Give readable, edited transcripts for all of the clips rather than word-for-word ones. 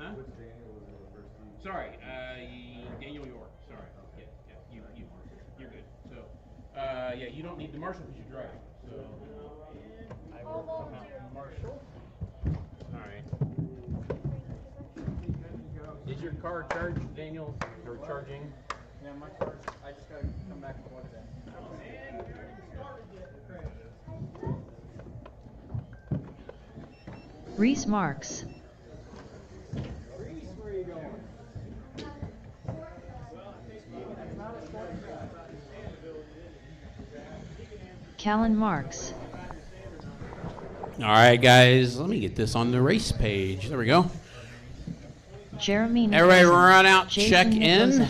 Huh? Sorry, Daniel York. Sorry. Yeah, you're good. So, yeah, you don't need the marshal because you're driving. So, I will come out marshal. All right. Is your car charged, Daniel? Or charging? Yeah, my car's, I just gotta come back and plug it in. Reese Marks. Reese, where are you going? Callan Marks. All right, guys, let me get this on the race page. There we go. Jeremy Everybody Nicholson. run out, Jason check Nicholson. in.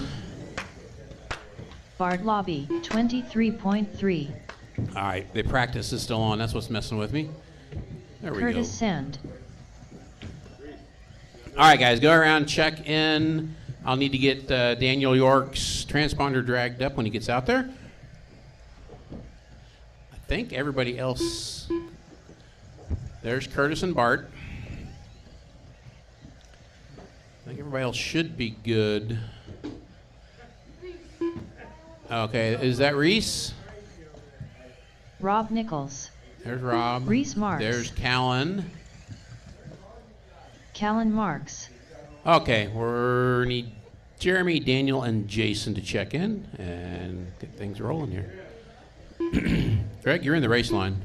Bart Lobby, 23.3. All right, the practice is still on. That's what's messing with me. There we Curtis go. Sand. All right, guys, go around, check in. I'll need to get Daniel York's transponder dragged up when he gets out there. I think everybody else. There's Curtis and Bart. I think everybody else should be good. Okay, is that Reese? Rob Nichols. There's Rob. Reese Marks. There's Callan. Callan Marks. Okay, we need Jeremy, Daniel, and Jason to check in and get things rolling here. Greg, you're in the race line.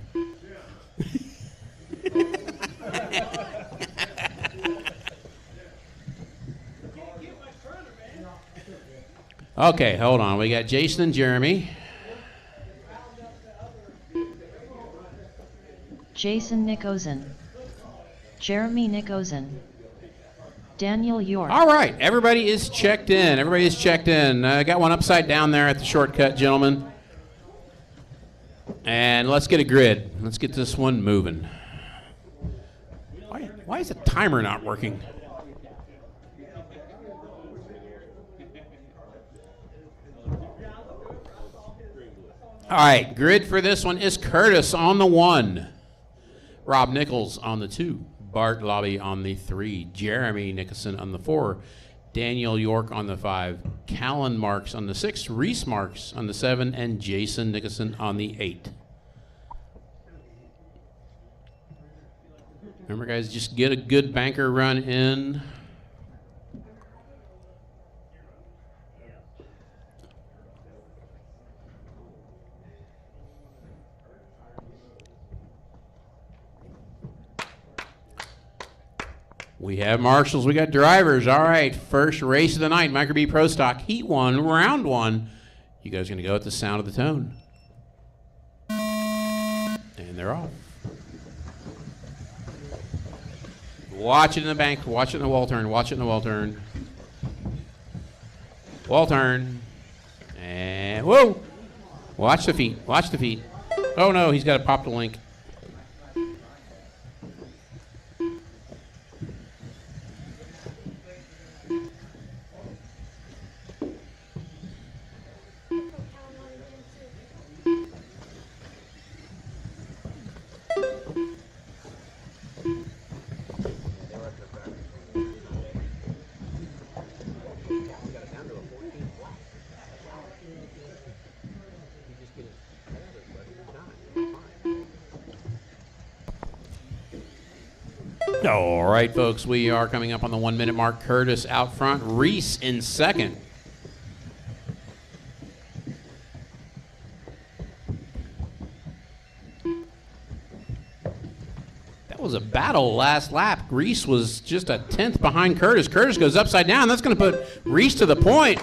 Okay, hold on. We got Jason and Jeremy. Jason Nicholson. Jeremy Nicholson. Daniel York. All right, everybody is checked in. Everybody is checked in. I got one upside down there at the shortcut, gentlemen. And let's get a grid. Let's get this one moving. Why is the timer not working? All right, grid for this one is Curtis on the 1, Rob Nichols on the 2, Bart Lobby on the 3, Jeremy Nicholson on the 4, Daniel York on the 5, Callan Marks on the 6, Reese Marks on the 7, and Jason Nicholson on the 8. Remember, guys, just get a good banker run in. We have marshals, we got drivers. All right, first race of the night, Micro B Pro Stock, Heat 1, Round 1. You guys are going to go at the sound of the tone. And they're off. Watch it in the bank, watch it in the wall turn, watch it in the wall turn. Wall turn. And whoa! Watch the feet, watch the feet. Oh no, he's got to pop the link. All right, folks, we are coming up on the 1 minute mark. Curtis out front, Reese in second. That was a battle last lap. Reese was just a 10th behind Curtis. Curtis goes upside down. That's going to put Reese to the point.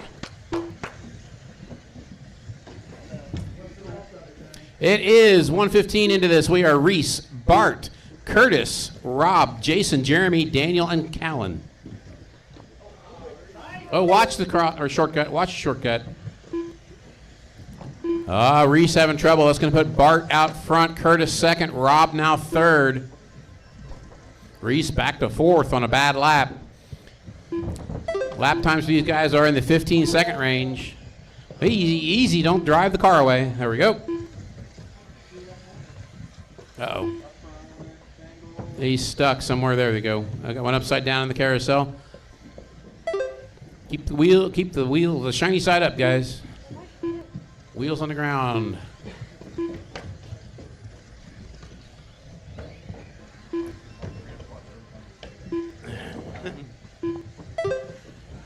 It is 1:15 into this. We are Reese, Bart, Curtis, Rob, Jason, Jeremy, Daniel, and Callan. Oh, watch the shortcut. Watch the shortcut. Reese having trouble. That's going to put Bart out front. Curtis second. Rob now third. Reese back to fourth on a bad lap. Lap times for these guys are in the 15-second range. Easy, easy. Don't drive the car away. There we go. Uh-oh. He's stuck somewhere. There we go. I got one upside down in the carousel. Keep the shiny side up, guys. Wheels on the ground.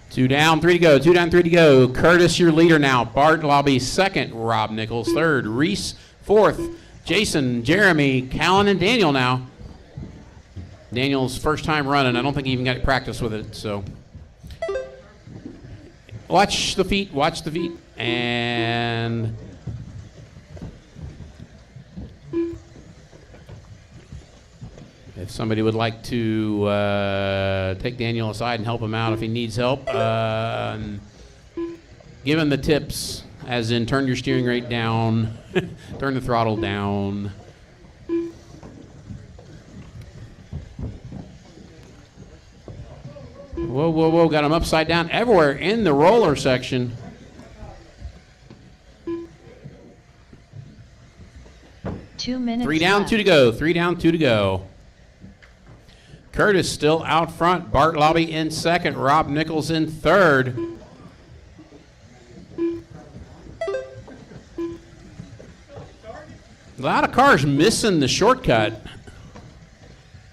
Two down, three to go. Two down, three to go. Curtis, your leader now. Bart Lobby second. Rob Nichols third. Reese fourth. Jason, Jeremy, Callan, and Daniel now. Daniel's first time running. I don't think he even got practice with it, so. Watch the feet. Watch the feet. And if somebody would like to take Daniel aside and help him out if he needs help, and give him the tips, as in turn your steering rate down, turn the throttle down. Whoa, whoa, whoa, got him upside down everywhere in the roller section. Two minutes. Three down, two to go. Three down, two to go. Curtis still out front. Bart Lobby in second. Rob Nichols in third. A lot of cars missing the shortcut.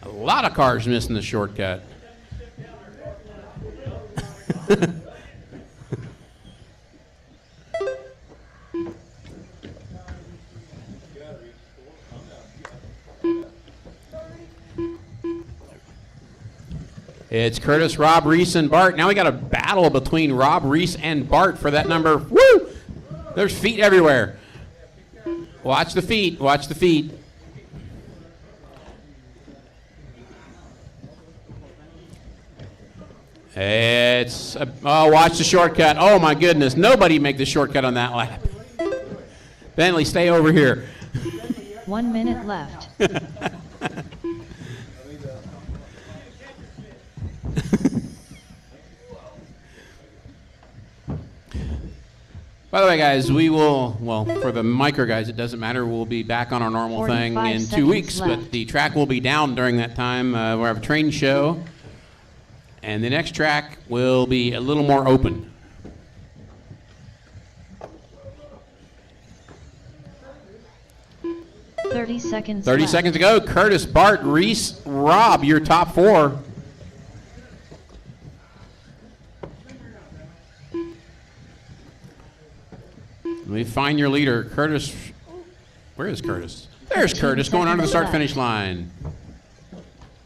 A lot of cars missing the shortcut. It's Curtis, Rob, Reese, and Bart. Now we got a battle between Rob, Reese, and Bart for that number. Woo! There's feet everywhere. Watch the feet. Watch the feet. It's oh, watch the shortcut. Oh my goodness! Nobody make the shortcut on that lap. Bentley, stay over here. 1 minute left. By the way, guys, we will, well, for the micro guys, it doesn't matter. We'll be back on our normal thing in 2 weeks, left. but the track will be down during that time. We'll have a train show, and the next track will be a little more open. Thirty seconds 30 left. seconds to go. Curtis, Bart, Reese, Rob, your top four. Let me find your leader. Curtis, where is Curtis? There's Curtis going under the start-finish line.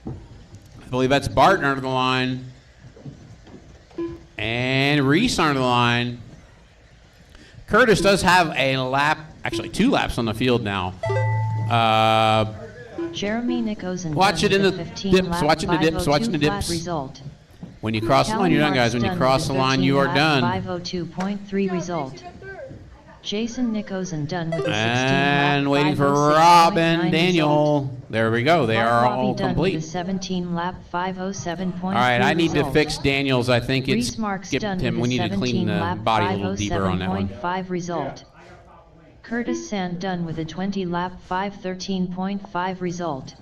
I believe that's Bart under the line. And Reese under the line. Curtis does have a lap, actually 2 laps on the field now. Jeremy Nickosen. Watch it in the 15 dips, lap watch it in the dips, watch it in the 502 flat dips. Result. When you cross the line, you're done, guys. When you cross the line, you are done. 502.3 result. Jason Nickosen done with a 16 And lap waiting for 506.9 Rob and Daniel. result. There we go. They Bart are Lobby all done complete. With a 17 lap 507.3 All right, I need to result. fix Daniel's. I think it's Reese Marks skipped done him. with We a need to clean 17 the lap body a little deeper on that one. 507.5 result. Curtis Sand done with a 20 lap 513.5 result.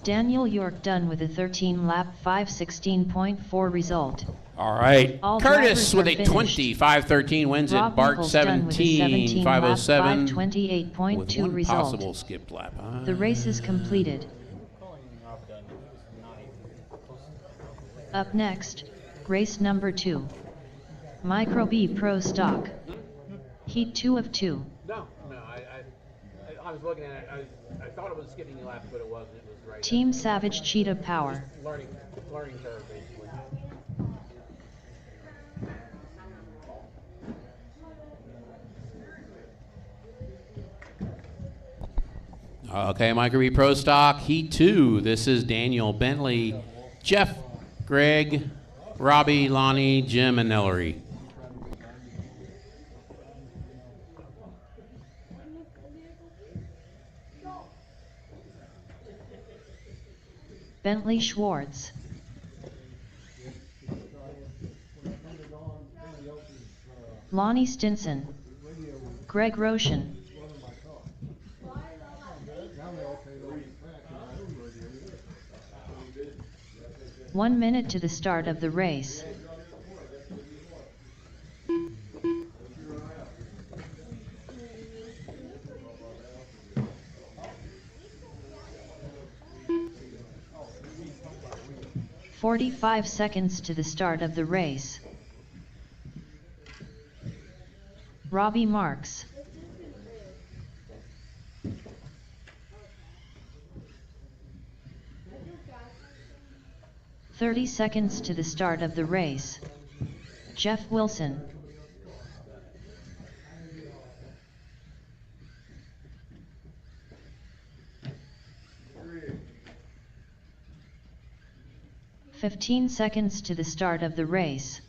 Daniel York done with a 13 lap 516.4 result. All right. All Curtis drivers with are a finished. 20, 513 wins it. Rob Bart Nichols done with a 17, 507 lap with 528.2 one result. possible skipped lap. The race is completed. Up next, race number 2. Micro B Pro Stock. Heat 2 of 2. No, I was looking at it. I thought it was skipping a lap, but it wasn't. It was right. Team Savage Cheetah Power. Learning curve, basically. Okay, Micro B Pro Stock, Heat 2. This is Daniel, Bentley, Jeff, Greg, Robbie, Lonnie, Jim, and Ellery. Bentley Schwartz. Lonnie Stinson. Greg Roshan. "1 minute to the start of the race. 45 seconds to the start of the race. Robbie Marks. 30 seconds to the start of the race. Jeff Wilson. "15 seconds to the start of the race.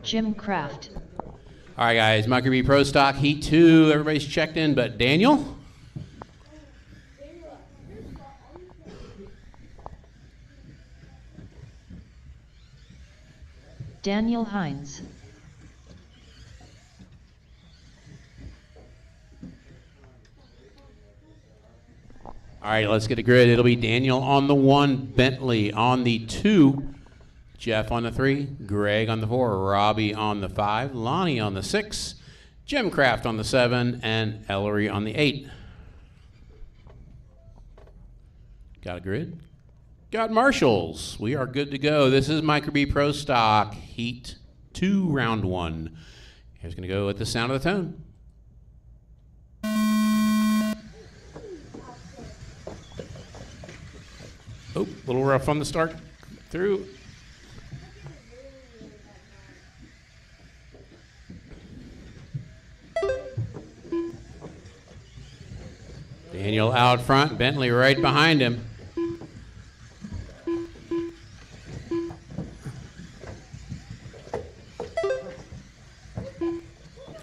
Jim Kraft. All right, guys, Montgomery Pro Stock Heat 2. Everybody's checked in, but Daniel? Daniel Hines. All right, let's get a grid. It'll be Daniel on the 1, Bentley on the 2, Jeff on the 3, Greg on the 4, Robbie on the 5, Lonnie on the 6, Jim Kraft on the 7, and Ellery on the 8. Got a grid? Got marshals. We are good to go. This is Micro-B Pro Stock Heat 2, Round 1. Here's going to go with the sound of the tone. Oh, a little rough on the start through. Daniel out front, Bentley right behind him.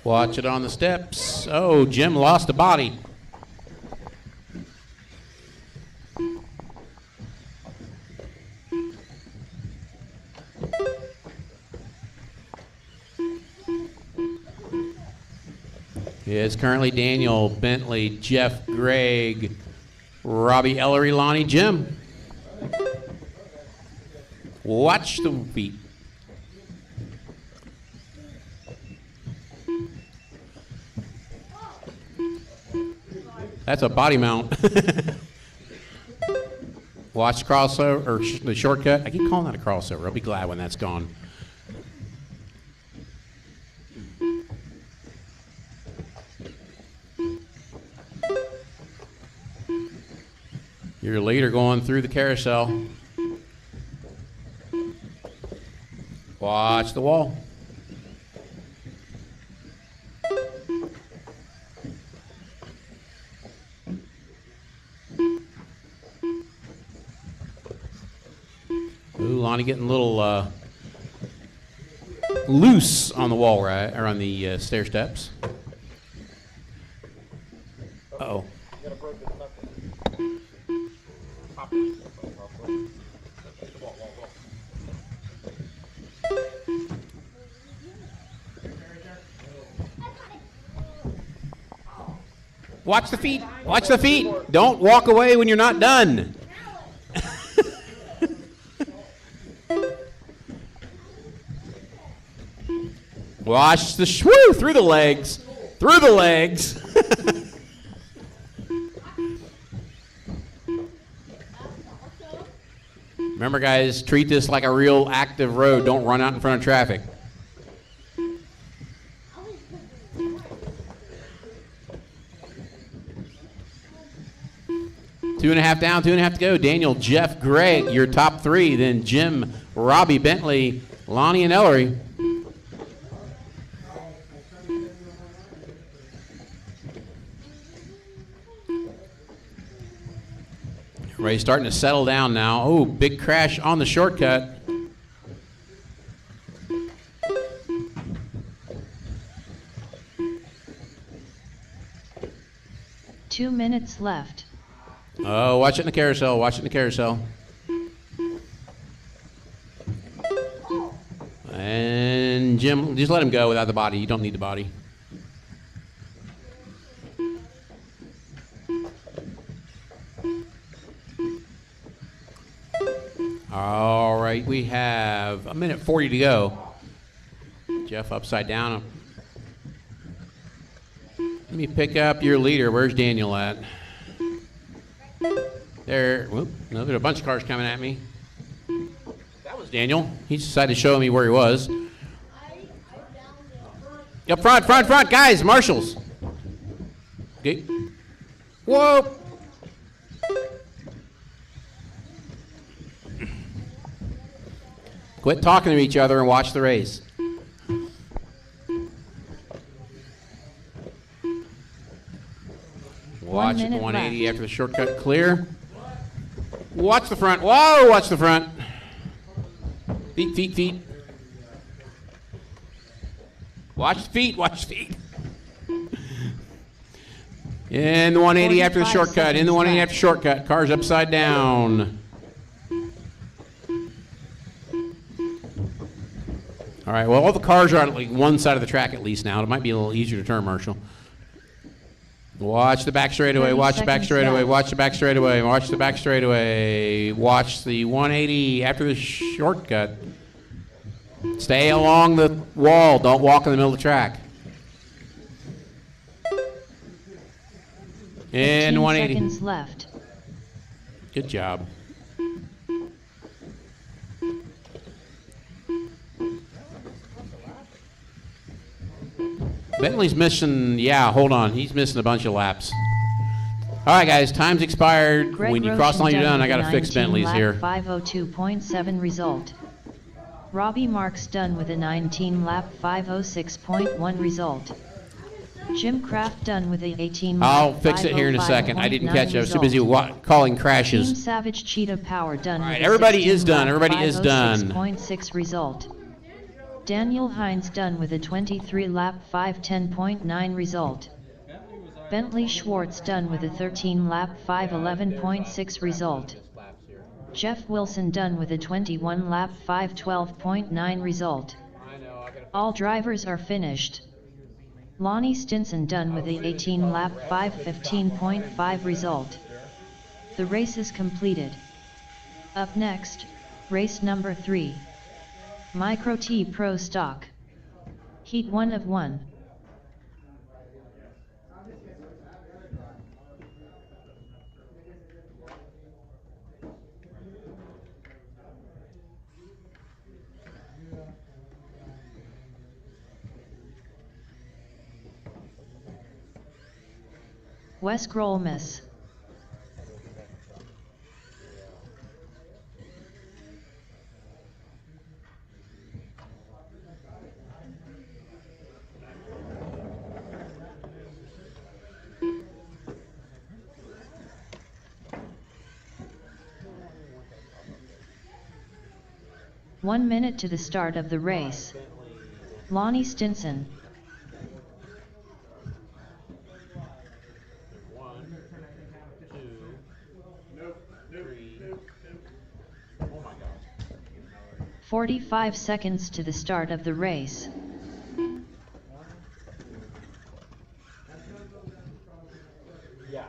Watch it on the steps. Oh, Jim lost a body. It's currently Daniel, Bentley, Jeff, Greg, Robbie, Ellery, Lonnie, Jim. Watch the feet. That's a body mount. Watch the crossover, or the shortcut. I keep calling that a crossover. I'll be glad when that's gone. Your leader going through the carousel. Watch the wall. Ooh, Lonnie getting a little loose on the wall, right, or on the stair steps. Uh-oh. Watch the feet. Watch the feet. Don't walk away when you're not done. Watch the shwoo through the legs. Through the legs. Remember, guys, treat this like a real active road. Don't run out in front of traffic. Two and a half down, 2.5 to go. Daniel, Jeff, Greg, your top 3. Then Jim, Robbie, Bentley, Lonnie, and Ellery. Everybody's starting to settle down now. Oh, big crash on the shortcut. Two minutes left. Oh, watch it in the carousel. Watch it in the carousel. And Jim, just let him go without the body. You don't need the body. All right, we have a minute 40 to go. Jeff upside down. Let me pick up your leader. Where's Daniel at? There. Whoop. No, there's a bunch of cars coming at me. That was Daniel. He decided to show me where he was. Up front, guys, marshals. Okay. Whoa. Quit talking to each other and watch the race. Watch the 180 left. after the shortcut clear. Watch the front. Whoa, watch the front. Feet. Watch the feet. In the 180 after the shortcut. In the 180 after shortcut. Car's upside down. All right, well, all the cars are on like one side of the track at least now. It might be a little easier to turn, Marshall. Watch the back straightaway. Watch the back straightaway. Watch the back straightaway. Watch the back straightaway. Watch the 180 after the shortcut. Stay along the wall. Don't walk in the middle of the track. And 180. Seconds left. Good job. Bentley's missing, yeah, hold on. He's missing a bunch of laps. All right, guys, time's expired. Greg When you cross the line, you're done. I got to fix 19 Bentley's lap here. 502.7 result. Robbie Marks done with a 19 lap 506.1 result. Jim Kraft done with a 18 lap I'll fix it here in a second. I didn't catch it. I was too busy calling Team crashes. Savage Cheetah Power done All right, with everybody a is done. 16 Everybody lap is done. 506.6 result. Daniel Hines done with a 23 lap 510.9 result. Bentley Schwartz done with a 13 lap 511.6 result. Jeff Wilson done with a 21 lap 512.9 result. All drivers are finished. Lonnie Stinson done with a 18 lap 515.5 result. The race is completed. Up next, race number 3. Micro T Pro Stock. Heat 1 of 1. Wes Grolmus. One minute to the start of the race. Lonnie Stinson. One, two, three. Oh my God. 45 seconds to the start of the race. Yeah.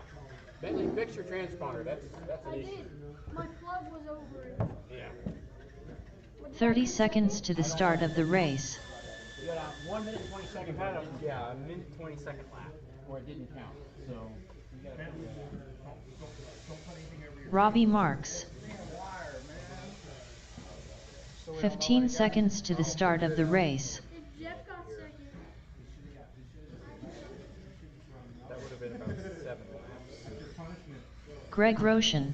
Bentley, fix your transponder. That's an issue. My plug was over it. Yeah. 30 seconds to the start of the race. You got a 1 minute 20-second pattern. Yeah, a minute 20-second lap, where it didn't count. So you got to. Robbie Marks. 15 seconds to the start of the race. If Jeff got second. That would have been about 7 laps. Greg Roshan.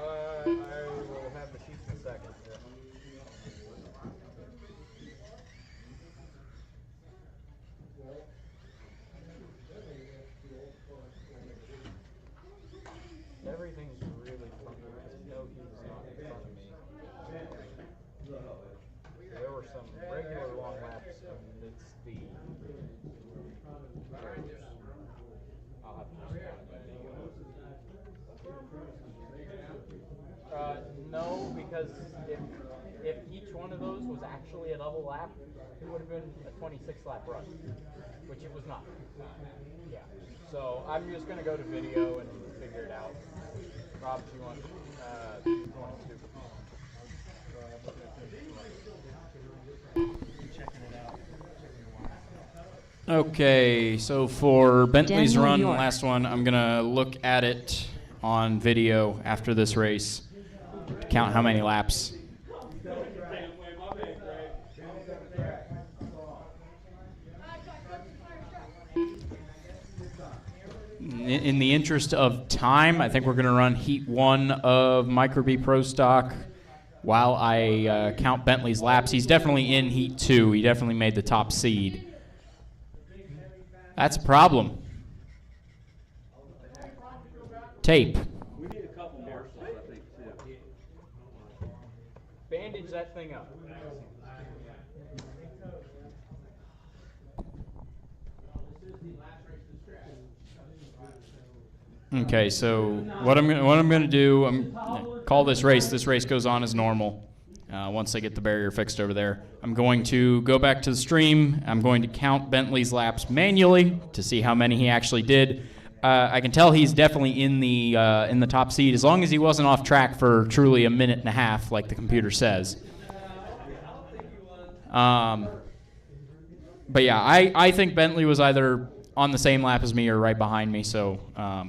I will have the sheets in a second. Everything's really funny. No, he's not in front of me. There were some regular long laps amidst the. I'll have to just count it by video. No, because if if each one of those was actually a double lap, it would have been a 26 lap run, which it was not. Yeah. So I'm just gonna go to video and figure it out. Rob, do you want 22? Okay, so for Bentley's Daniel run, the York. last one, I'm going to look at it on video after this race, count how many laps. In the interest of time, I think we're going to run Heat 1 of Micro B Pro Stock while I count Bentley's laps. He's definitely in Heat 2. He definitely made the top seed. That's a problem. Tape. We need a couple marshals, I think, too. Bandage that thing up. Okay, so what I'm gonna do, I'm call this race. This race goes on as normal. Once I get the barrier fixed over there, I'm going to go back to the stream. I'm going to count Bentley's laps manually to see how many he actually did. I can tell he's definitely in the top seed as long as he wasn't off track for truly a minute and a half, like the computer says. But yeah, I think Bentley was either on the same lap as me or right behind me, so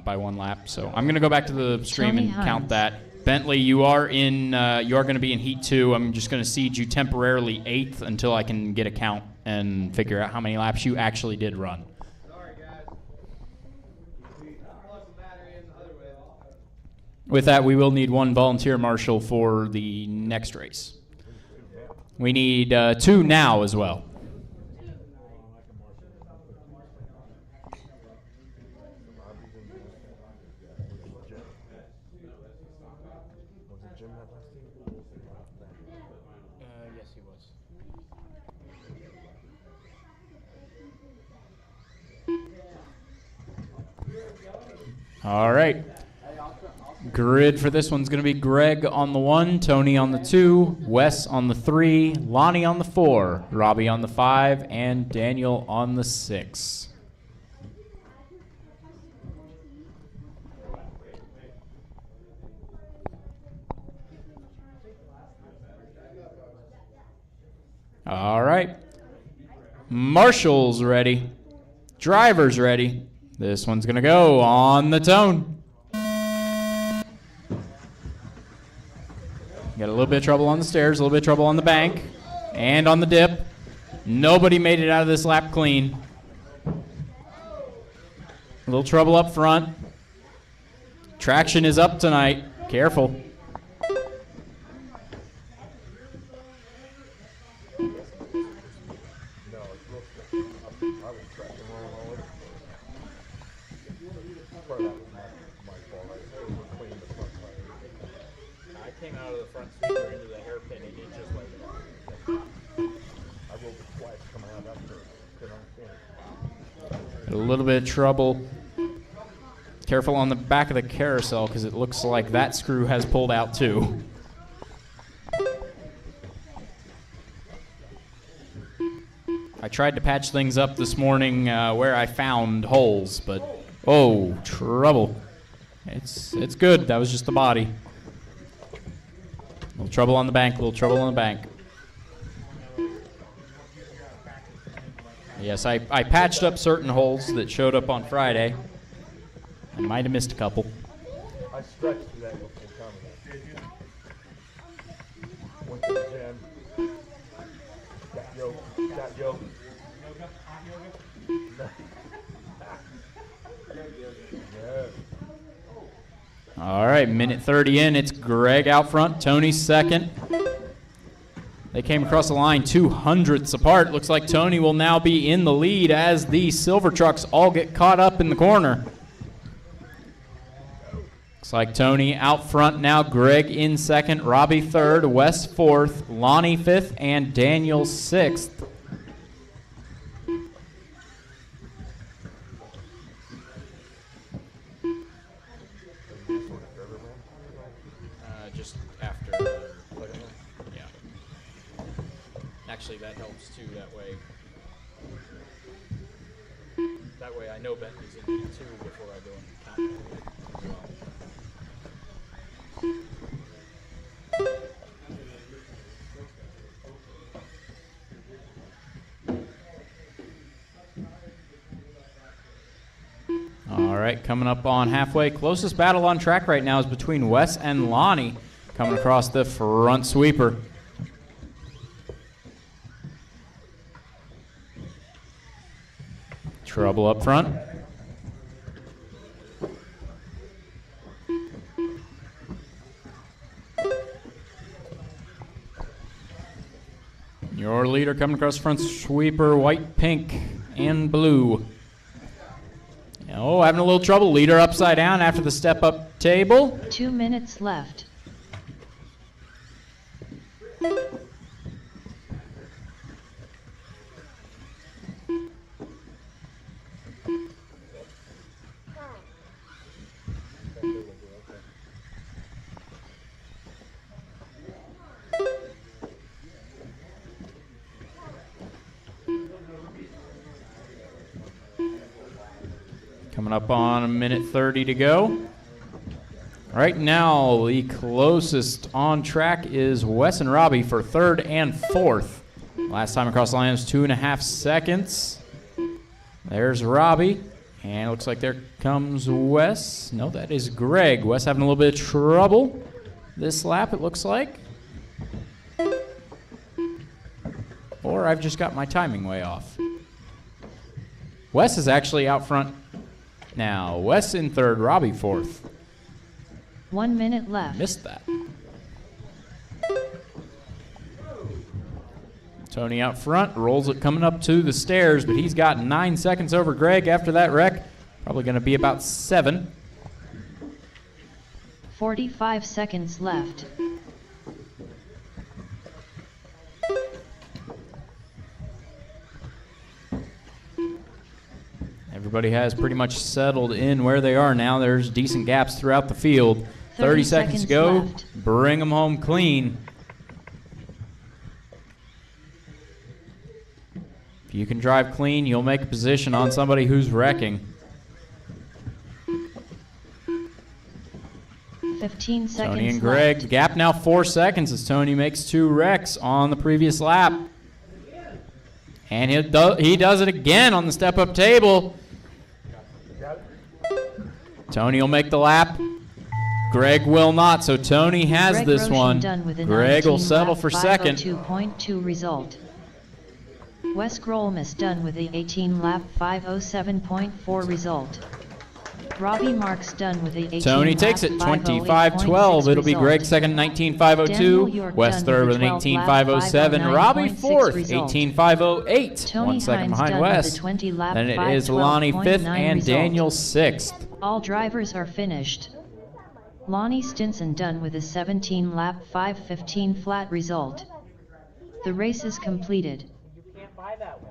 by one lap. So I'm going to go back to the stream Tony and count Hines. that. Bentley, you are going to be in Heat 2. I'm just going to seed you temporarily 8th until I can get a count and figure out how many laps you actually did run. With that, we will need one volunteer marshal for the next race. We need 2 now as well. Yes, he was. All right. Grid for this one's going to be Greg on the 1, Tony on the 2, Wes on the 3, Lonnie on the 4, Robbie on the 5, and Daniel on the 6. All right. Marshall's ready. Driver's ready. This one's going to go on the tone. Got a little bit of trouble on the stairs, a little bit of trouble on the bank, and on the dip. Nobody made it out of this lap clean. A little trouble up front. Traction is up tonight. Careful. I came out of the front sweeper into the hairpin and it just like A little bit of trouble. Careful on the back of the carousel because it looks like that screw has pulled out too. I tried to patch things up this morning where I found holes, but oh, trouble. It's good. That was just the body. A little trouble on the bank, a little trouble on the bank. Yes, I patched up certain holes that showed up on Friday. I might have missed a couple. I stretched through that before coming. Went to the gym. Got yoga. All right, minute 30 in. It's Greg out front, Tony second. They came across the line 200ths apart. Looks like Tony will now be in the lead as the silver trucks all get caught up in the corner. Looks like Tony out front now, Greg in second, Robbie third, Wes fourth, Lonnie fifth, and Daniel sixth. Just after, yeah. Actually, that helps too. That way I know Bentley's in heat 2 before I go and count as well. All right, coming up on halfway. Closest battle on track right now is between Wes and Lonnie, coming across the front sweeper. Trouble up front. Your leader coming across the front sweeper, white, pink, and blue. Oh, having a little trouble. Leader upside down after the step-up table. 2 minutes left. Coming up on 1:30 to go. Right now, the closest on track is Wes and Robbie for 3rd and 4th. Last time across the line was 2.5 seconds. There's Robbie. And it looks like there comes Wes. No, that is Greg. Wes having a little bit of trouble this lap, it looks like. Or I've just got my timing way off. Wes is actually out front now. Wes in 3rd, Robbie 4th. 1 minute left. Missed that. Tony out front, rolls it coming up to the stairs, but he's got 9 seconds over Greg after that wreck. Probably going to be about 7. 45 seconds left. Everybody has pretty much settled in where they are now. There's decent gaps throughout the field. 30 seconds to go. left. Bring them home clean. If you can drive clean, you'll make a position on somebody who's wrecking. 15 seconds Tony and Greg, left. the gap now 4 seconds as Tony makes 2 wrecks on the previous lap. And he does it again on the step-up table. Tony will make the lap. Greg will not, so Tony has Greg this Roshan one. done with a Greg will 19 settle lap for second. 502.2 result. Wes Grolmus done with the 18 lap 507.4 result. Robbie Marks done with the 18 Tony lap takes it 508.6 25-12. It'll be result. Greg second, Daniel 19-502. York Wes done third with with the an 12 lap 18-507. Robbie 509.6 fourth, result. 18-508. Tony 1 second Hines behind done Wes. with the 20 lap Then it is Lonnie fifth and result. Daniel sixth. All drivers are finished. Lonnie Stinson done with a 17 lap 515 flat result. The race is completed. You can't buy that one.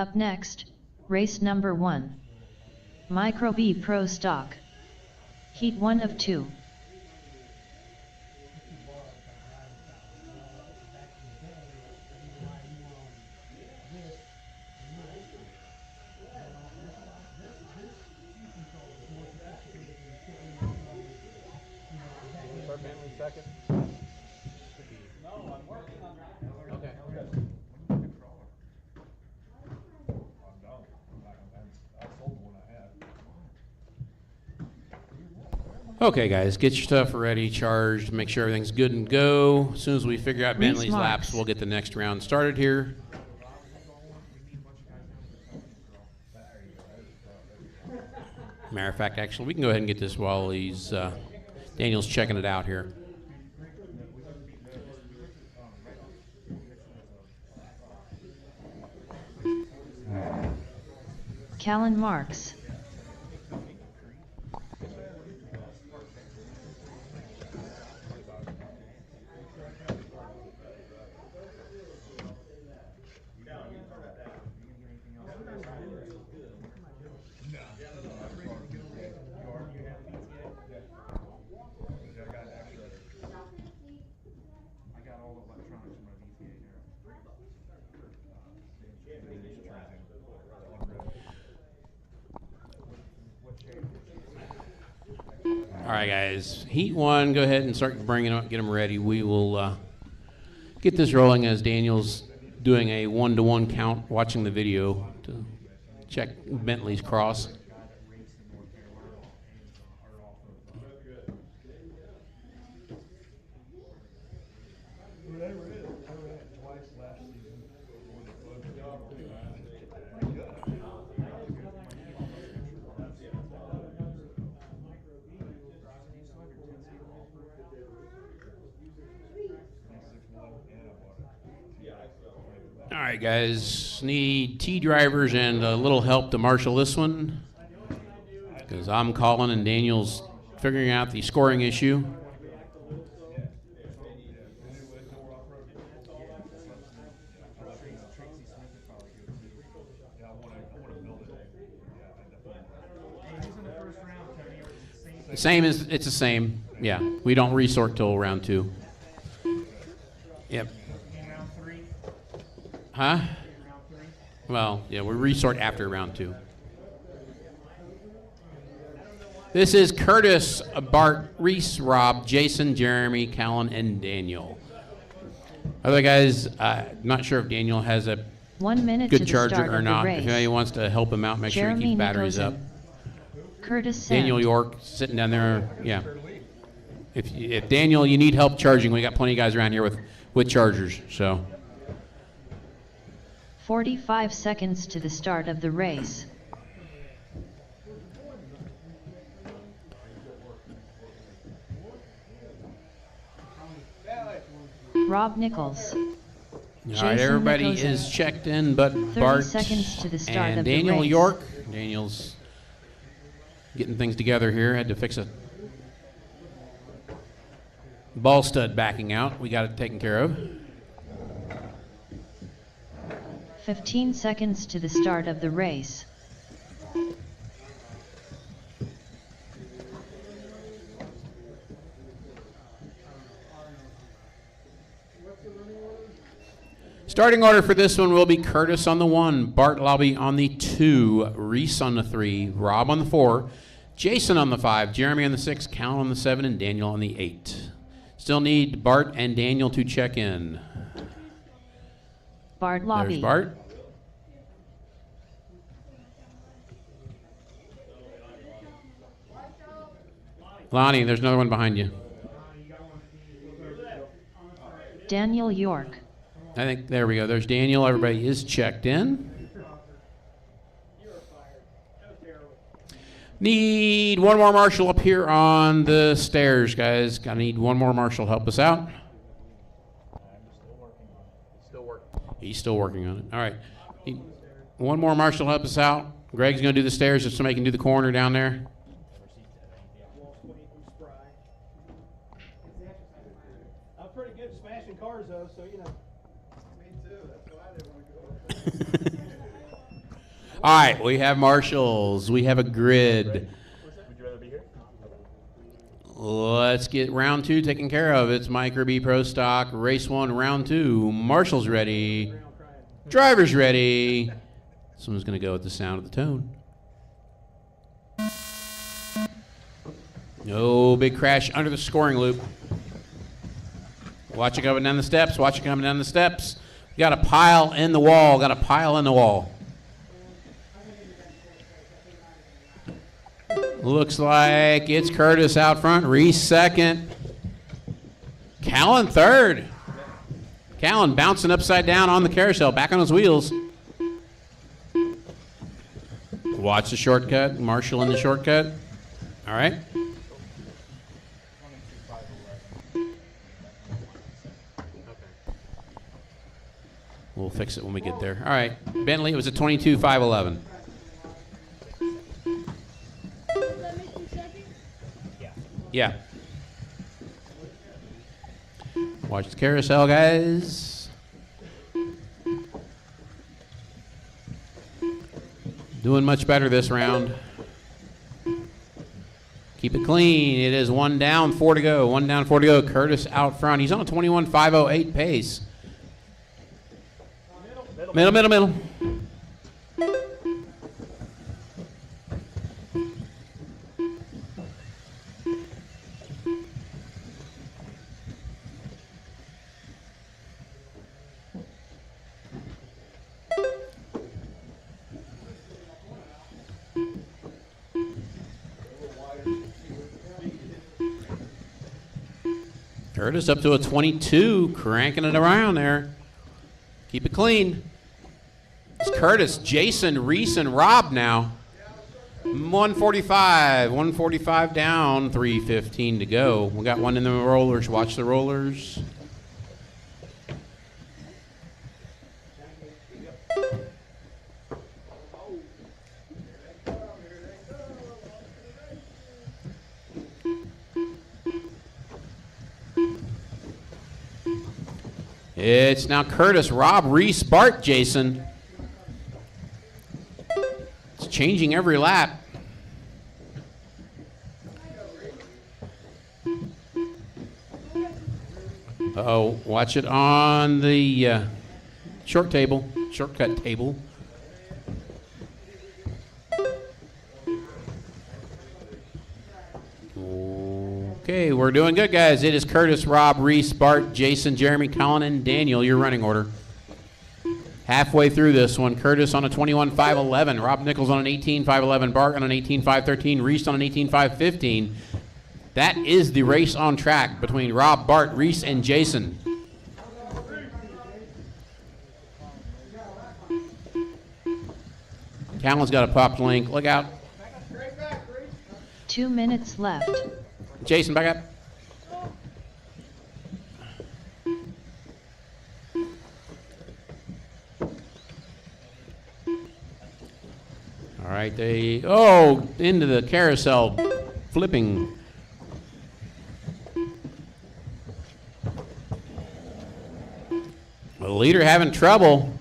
Up next, race number 1. Micro B Pro Stock. Heat 1 of 2. Start Bentley second. Okay. Okay, guys, get your stuff ready, charged, make sure everything's good and go. As soon as we figure out Race Bentley's laps, marks. we'll get the next round started here. Matter of fact, actually, we can go ahead and get this while he's Daniel's checking it out here. Callan Marks. All right, guys. Heat 1, go ahead and start bringing them up, get them ready. We will get this rolling as Daniel's doing a 1-to-1 count, watching the video to check Bentley's cross. All right, guys, need T drivers and a little help to marshal this one because I'm calling and Daniel's figuring out the scoring issue. It's the same. Yeah, we don't resort till round 2. Yep. Huh? Well, yeah, we resort after round 2. This is Curtis, Bart, Reese, Rob, Jason, Jeremy, Callan, and Daniel. Other guys, not sure if Daniel has a 1 minute to good the charger start or of the not. If race. anybody wants to help him out, make sure he Jeremy keeps batteries up. Nicholson. Curtis Sand. Daniel York sitting down there. Yeah. If Daniel, you need help charging, we got plenty of guys around here with chargers. So 45 seconds to the start of the race. Rob Nichols. all right, Jason everybody Nicholson. is checked in, but 30 Bart seconds to the start and of the Daniel race. York. Daniel's getting things together here. Had to fix a ball stud backing out. We got it taken care of. 15 seconds to the start of the race. Starting order for this one will be Curtis on the 1, Bart Lobby on the 2, Reese on the 3, Rob on the 4, Jason on the 5, Jeremy on the 6, Cal on the 7, and Daniel on the 8. Still need Bart and Daniel to check in. Bart Lobby. There's Bart. Lonnie, there's another one behind you. Daniel York. I think, there we go. There's Daniel. Everybody is checked in. Need one more marshal up here on the stairs, guys. Gotta need one more marshal. Help us out. He's still working on it. All right. Need one more marshal. Help us out. Greg's gonna do the stairs if somebody can do the corner down there. I'm pretty good at smashing cars, though, so you know. Me too. That's why I didn't want to go. All right, we have marshals. We have a grid. Would you rather be here? Let's get round 2 taken care of. It's Micro B Pro Stock, race 1, round 2. Marshals ready. Drivers ready. Someone's going to go with the sound of the tone. No big crash under the scoring loop. Watch it coming down the steps. Watch it coming down the steps. Got a pile in the wall. Got a pile in the wall. Looks like it's Curtis out front. Reese second. Callan third. Callan bouncing upside down on the carousel. Back on his wheels. Watch the shortcut. Marshall in the shortcut. All right. We'll fix it when we get there. All right. Bentley, it was a 22.511. That makes me second? Yeah. Watch the carousel, guys. Doing much better this round. Keep it clean. It is 1 down, 4 to go. 1 down, 4 to go. Curtis out front. He's on a 21.508 pace. Middle. Curtis up to a 22, cranking it around there. Keep it clean. It's Curtis, Jason, Reese, and Rob now. 145 down, 3:15 to go. We got one in the rollers. Watch the rollers. It's now Curtis, Rob, Reese, Bart, Jason. It's changing every lap. Uh-oh, watch it on the shortcut table. Okay, we're doing good, guys. It is Curtis, Rob, Reese, Bart, Jason, Jeremy, Colin, and Daniel, your running order. Halfway through this one, Curtis on a 21.511, Rob Nichols on an 18.511, Bart on an 18.513, Reese on an 18.515. That is the race on track between Rob, Bart, Reese, and Jason. Callan's got a popped link. Look out. 2 minutes left. Jason, back up. All right, into the carousel, flipping. The leader having trouble.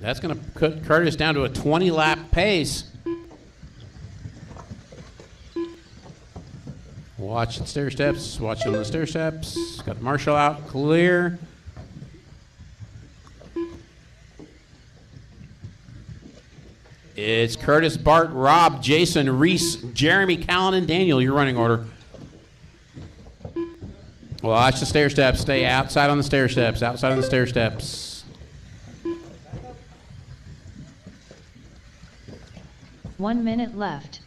That's going to put Curtis down to a 20-lap pace. Watch the stair steps. Watch on the stair steps. Got Marshall out. Clear. It's Curtis, Bart, Rob, Jason, Reese, Jeremy, Callan, and Daniel, your running order. Watch the stair steps. Stay outside on the stair steps. Outside on the stair steps. 1 minute left.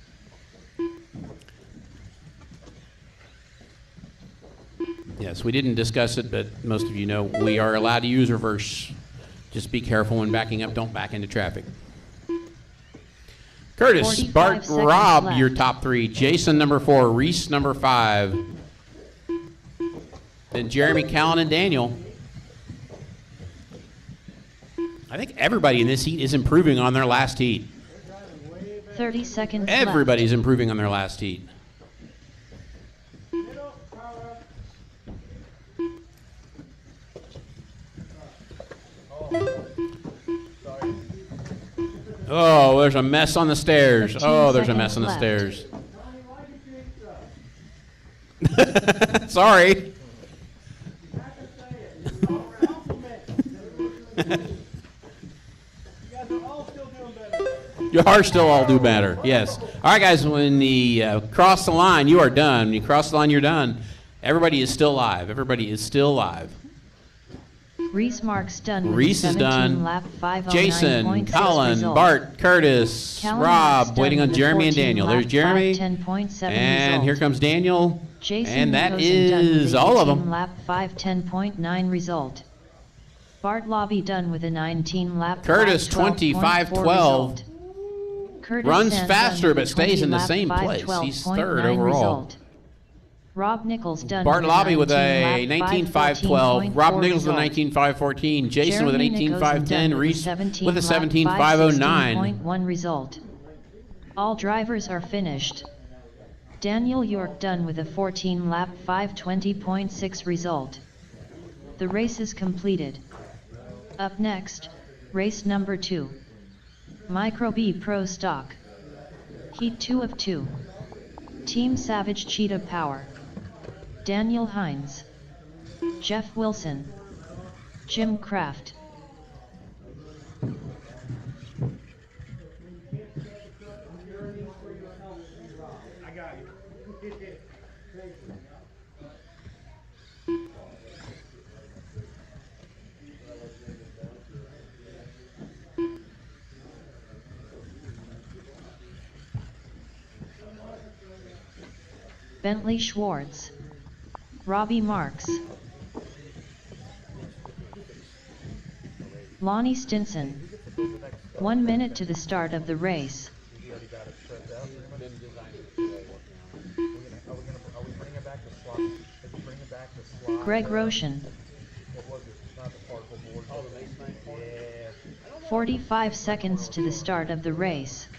Yes, we didn't discuss it, but most of you know we are allowed to use reverse. Just be careful when backing up. Don't back into traffic. Curtis, 45 Bart, seconds Rob, left. your top 3. Jason, number 4. Reese, number 5. Then Jeremy, Callan, and Daniel. I think everybody in this heat is improving on their last heat. 30 seconds Everybody's left. improving on their last heat. Oh, there's a mess on the stairs. 15 Oh, there's a mess on the seconds stairs. Sorry. You are still all do better. Yes. All right, guys. When you cross the line, you are done. When you cross the line, you're done. Everybody is still live. Everybody is still live. Reese Marks done with Reese a is 17 done. lap 509.6 Jason, Colin, result. Bart, Curtis, Callum Marks Rob, done waiting on with a Jeremy and 14 Daniel. lap There's Jeremy. 510.7 And result. here comes Daniel. Jason And that Nicholson done with is a all of 18 them. lap 510.9 result. Bart Lobby done with a 19 lap Curtis, 512.4 25.12. result. Curtis Runs Sand faster, done but with a stays in the 20 same lap place. He's 512.9 third overall. result. Rob Nichols done Bart with Lobby with 19 a lap 19.512. Rob 514.4 Nichols with a result. 19.514. Jason with a Jeremy Nicholson 19.510. done Reese with a lap 17.509. 516.1 result. All drivers are finished. Daniel York done with a 14 lap 520.6 result. The race is completed. Up next, race number 2. Micro B Pro Stock. Heat 2 of 2. Team Savage Cheetah Power. Daniel Hines. Jeff Wilson. Jim Kraft. Bentley Schwartz. Robbie Marks. Lonnie Stinson. 1 minute to the start of the race. Greg Roshan. 45 seconds to the start of the race.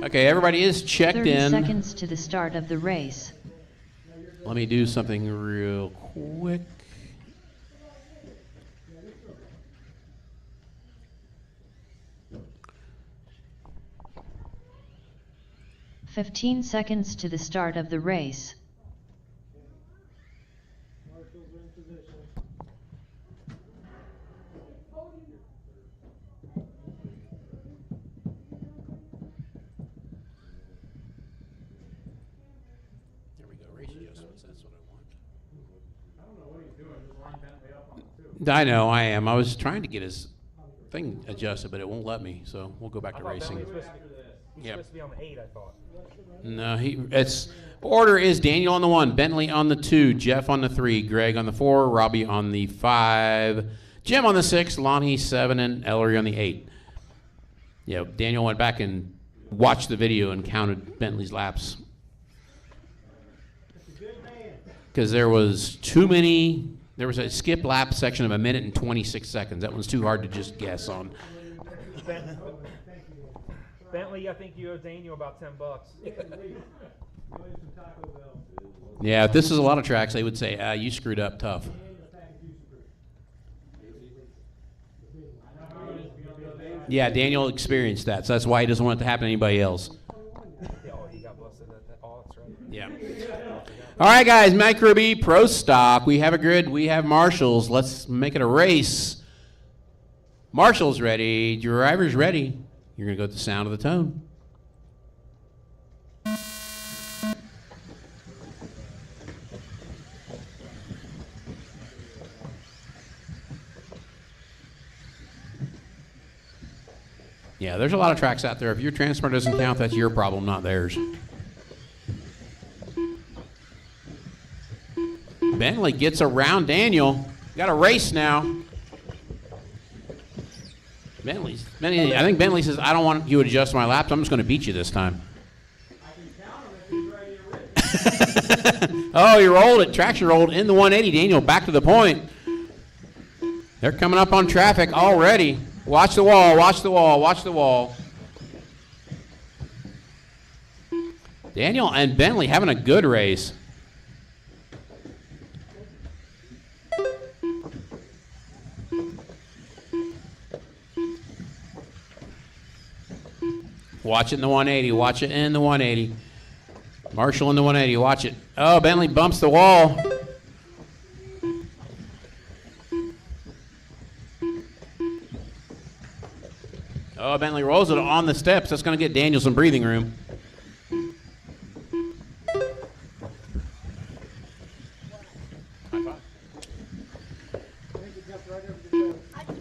Okay, everybody is checked 30 in. seconds to the start of the race. Let me do something real quick. "15 seconds to the start of the race. There we go, race adjustments, that's what I want. I don't know what he's doing, just line Bentley up on the 2. I know, I am. I was trying to get his thing adjusted, but it won't let me, so we'll go back to racing. He's Yep. supposed to be on the 8, I thought. No, it's order is Daniel on the 1, Bentley on the 2, Jeff on the 3, Greg on the 4, Robbie on the 5, Jim on the 6, Lonnie 7, and Ellery on the 8. Yeah, Daniel went back and watched the video and counted Bentley's laps because there was too many. There was a skip lap section of 1 minute and 26 seconds. That one's too hard to just guess on. Bentley, I think you owe Daniel about $10. Yeah, if this is a lot of tracks, they would say, you screwed up tough. Yeah, Daniel experienced that, so that's why he doesn't want it to happen to anybody else. He got busted at that. Oh, that's right. Yeah. All right, guys, Micro B Pro Stock. We have a grid. We have marshals. Let's make it a race. Marshals ready. Drivers ready. You're going to go with the sound of the tone. Yeah, there's a lot of tracks out there. If your transfer doesn't count, that's your problem, not theirs. Bentley gets around Daniel. Got a race now. Bentley, I think Bentley says, I don't want you to adjust my laps. I'm just going to beat you this time. Oh, he rolled it. Traction rolled in the 180. Daniel back to the point. They're coming up on traffic already. Watch the wall, watch the wall, watch the wall. Daniel and Bentley having a good race. Watch it in the 180. Watch it in the 180. Marshall in the 180. Watch it. Oh, Bentley bumps the wall. Oh, Bentley rolls it on the steps. That's going to get Daniel some breathing room. High five.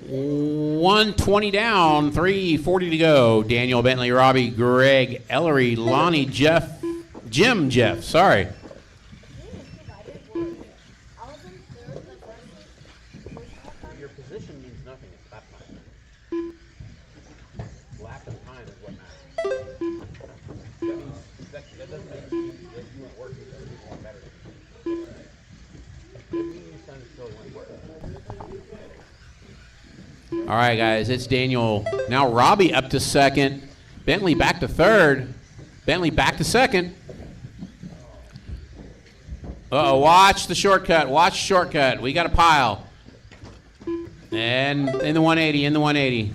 120 down, 3:40 to go. Daniel, Bentley, Robbie, Greg, Ellery, Lonnie, Jeff, Jeff, sorry. Your position means nothing at that time. Lap and time is what matters. That doesn't mean that you weren't working because you want better. It means you still want work. All right, guys, it's Daniel. Now Robbie up to second. Bentley back to third. Bentley back to second. Uh-oh, watch the shortcut. Watch the shortcut. We got a pile. And in the 180, in the 180.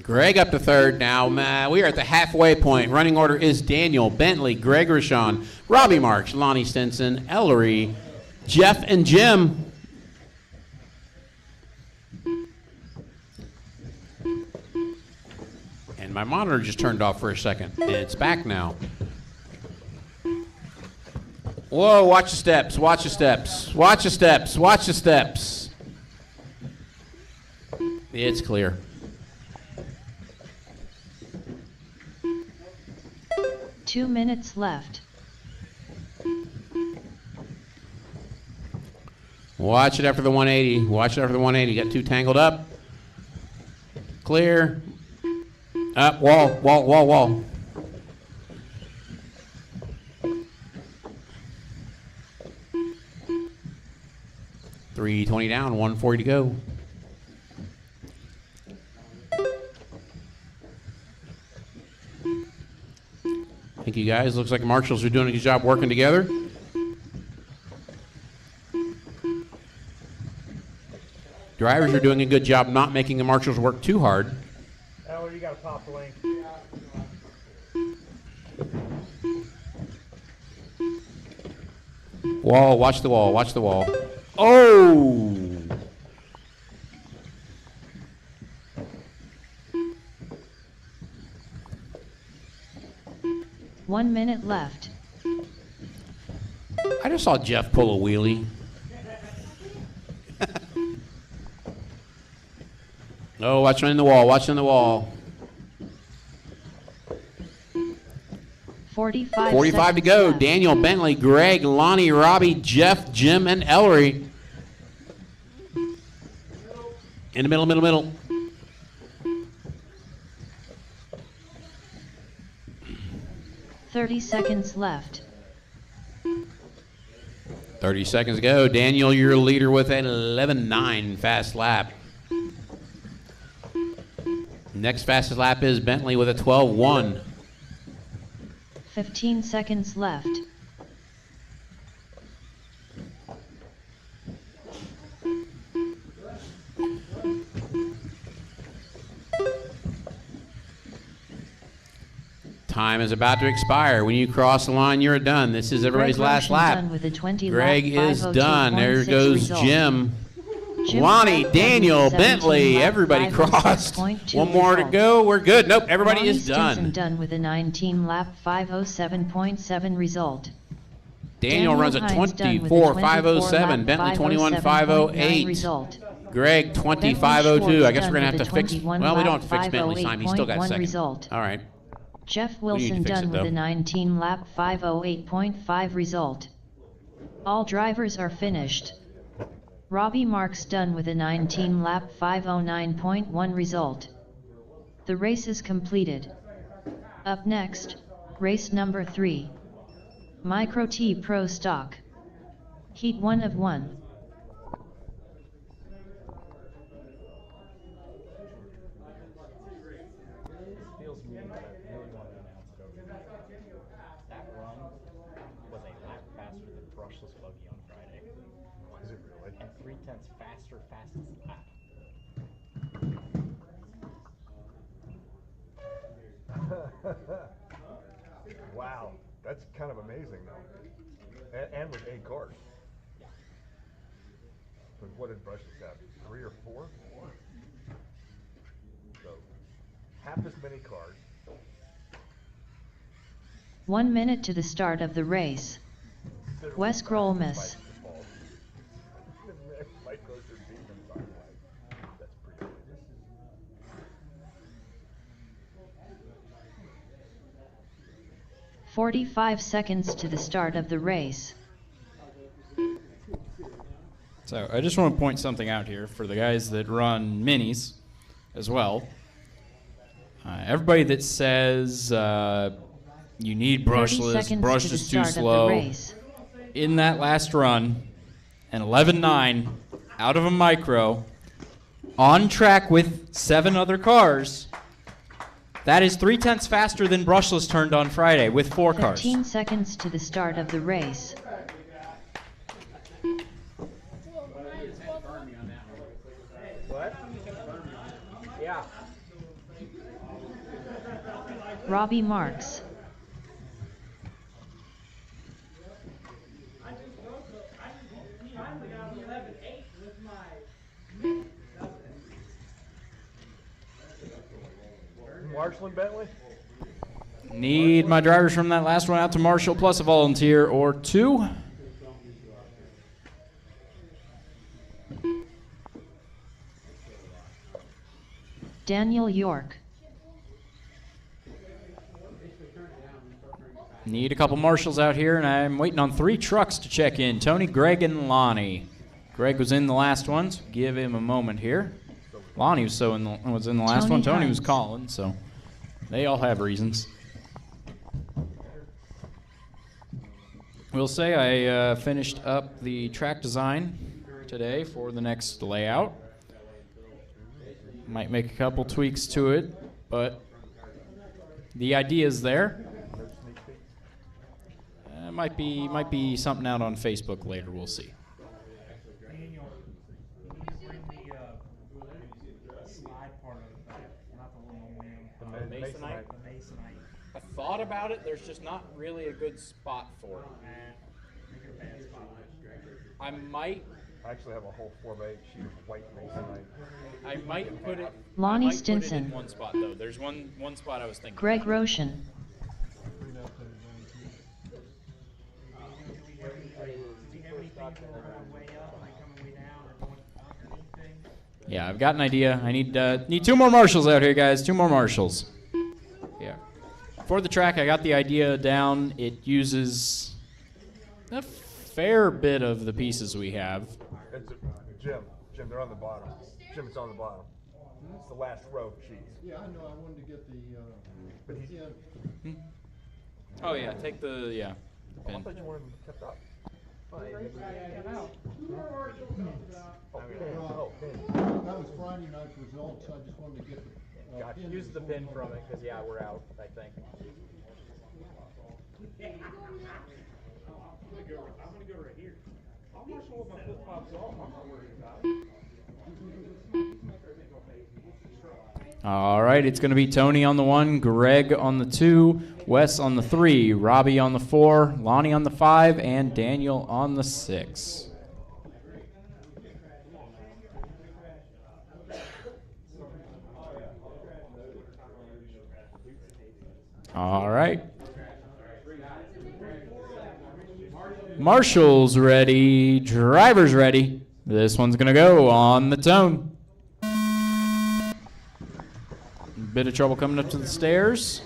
Greg up to third now. We are at the halfway point. Running order is Daniel, Bentley, Greg Rashawn, Robbie Marks, Lonnie Stinson, Ellery, Jeff, and Jim. And my monitor just turned off for a second. And it's back now. Whoa, watch the steps, watch the steps, watch the steps, watch the steps. It's clear. 2 minutes left. Watch it after the 180. Watch it after the 180. Got two tangled up. Clear. Up, wall, wall, wall, wall. $320 down, $140 to go. Thank you, guys. Looks like the marshals are doing a good job working together. Drivers are doing a good job not making the marshals work too hard. Ellery, you got to pop the link. Wall, watch the wall, watch the wall. Oh! One minute left. I just saw Jeff pull a wheelie. Oh, watch on the wall, watch on the wall. 45 to go. Left. Daniel, Bentley, Greg, Lonnie, Robbie, Jeff, Jim, and Ellery. In the middle. 30 seconds left. 30 seconds to go. Daniel, you're leader with an 11.9 fast lap. Next fastest lap is Bentley with a 12.1. 15 seconds left. Time is about to expire. When you cross the line, you're done. This is everybody's Greg last Roshan lap. done with a 20 Greg lap is done. There 502.6 goes result. Jim. Jim Lonnie, Clark Daniel, with a 17 Bentley, lap everybody crossed. 506.2 One more to result. go. We're good. Nope, everybody Lonnie is Stinson done. done with a 19 lap 507.7 result. Daniel runs a Hines done with a 24.507. 24 Bentley lap 21.508. result. Greg Bentley 20.502. I guess Schwartz we're gonna have done to with a fix. 21 Well, we don't have lap to fix Bentley's time. He's still got 508.1 second. result. All right. Jeff We need to Wilson fix done it, with though. a 19 lap 508.5 result. All drivers are finished. Robbie Marks done with a 19 lap 509.1 result. The race is completed. Up next, Race number 3. Micro T Pro Stock. Heat 1 of 1. Feels mean, but I really want to announce it over here. That run was a lap faster than brushless buggy on Friday. Was it really? And 3/10 faster, fastest lap. Wow, that's kind of amazing though. And with 8 cars. But what did Brushless have? 3 or 4? So half as many cars. 1 minute to the start of the race. Wes Grolmus. Micros are demons on white. That's pretty amazing. 45 seconds to the start of the race. So I just want to point something out here for the guys that run minis as well. Everybody that says you need 30 brushless, seconds brush to the is too start of the slow. race. In that last run, an 11.9 out of a micro, on track with 7 other cars. That is 3/10 faster than brushless turned on Friday with 4 cars. 15 seconds to the start of the race. What? Yeah. Robbie Marks. Marshall and Bentley? Need my drivers from that last one out to Marshall plus a volunteer or 2. Daniel York. Need a couple marshals out here, and I'm waiting on 3 trucks to check in. Tony, Greg, and Lonnie. Greg was in the last one, so give him a moment here. Lonnie was in the last Tony one. Tony was Hines. calling, so they all have reasons. We'll say I finished up the track design today for the next layout. Might make a couple tweaks to it, but the idea is there. Might be something out on Facebook later. We'll see. Daniel, you need to bring the slide part of it back, not the little Masonite? the masonite. I thought about it. There's just not really a good spot for it. Make it a bad spot. I might I actually have a whole 4x8 sheet of white masonite. I might put it. Lonnie I might put it Stinson. in one spot though. There's one spot I was thinking. Greg Roshan. Yeah, I've got an idea. I need 2 more marshals out here, guys. 2 more marshals. Yeah. For the track, I got the idea down. It uses a fair bit of the pieces we have. Jim, they're on the bottom. Jim, it's on the bottom. It's the last row of sheets. Yeah, I know, I wanted to get the, But he's, Oh yeah, take the I pin. thought you wanted them kept up. Oh, that was Friday night results, I just wanted to get the. Gotcha. pin Use the before pin we- from it, because, yeah, we're out, I think. I'm gonna go right here. I'll marshal with my flip flops off. I'm not worried about it. All right, it's going to be Tony on the 1, Greg on the 2, Wes on the 3, Robbie on the 4, Lonnie on the 5, and Daniel on the 6. All right. Marshall's ready, drivers ready. This one's going to go on the tone. Bit of trouble coming up to the stairs.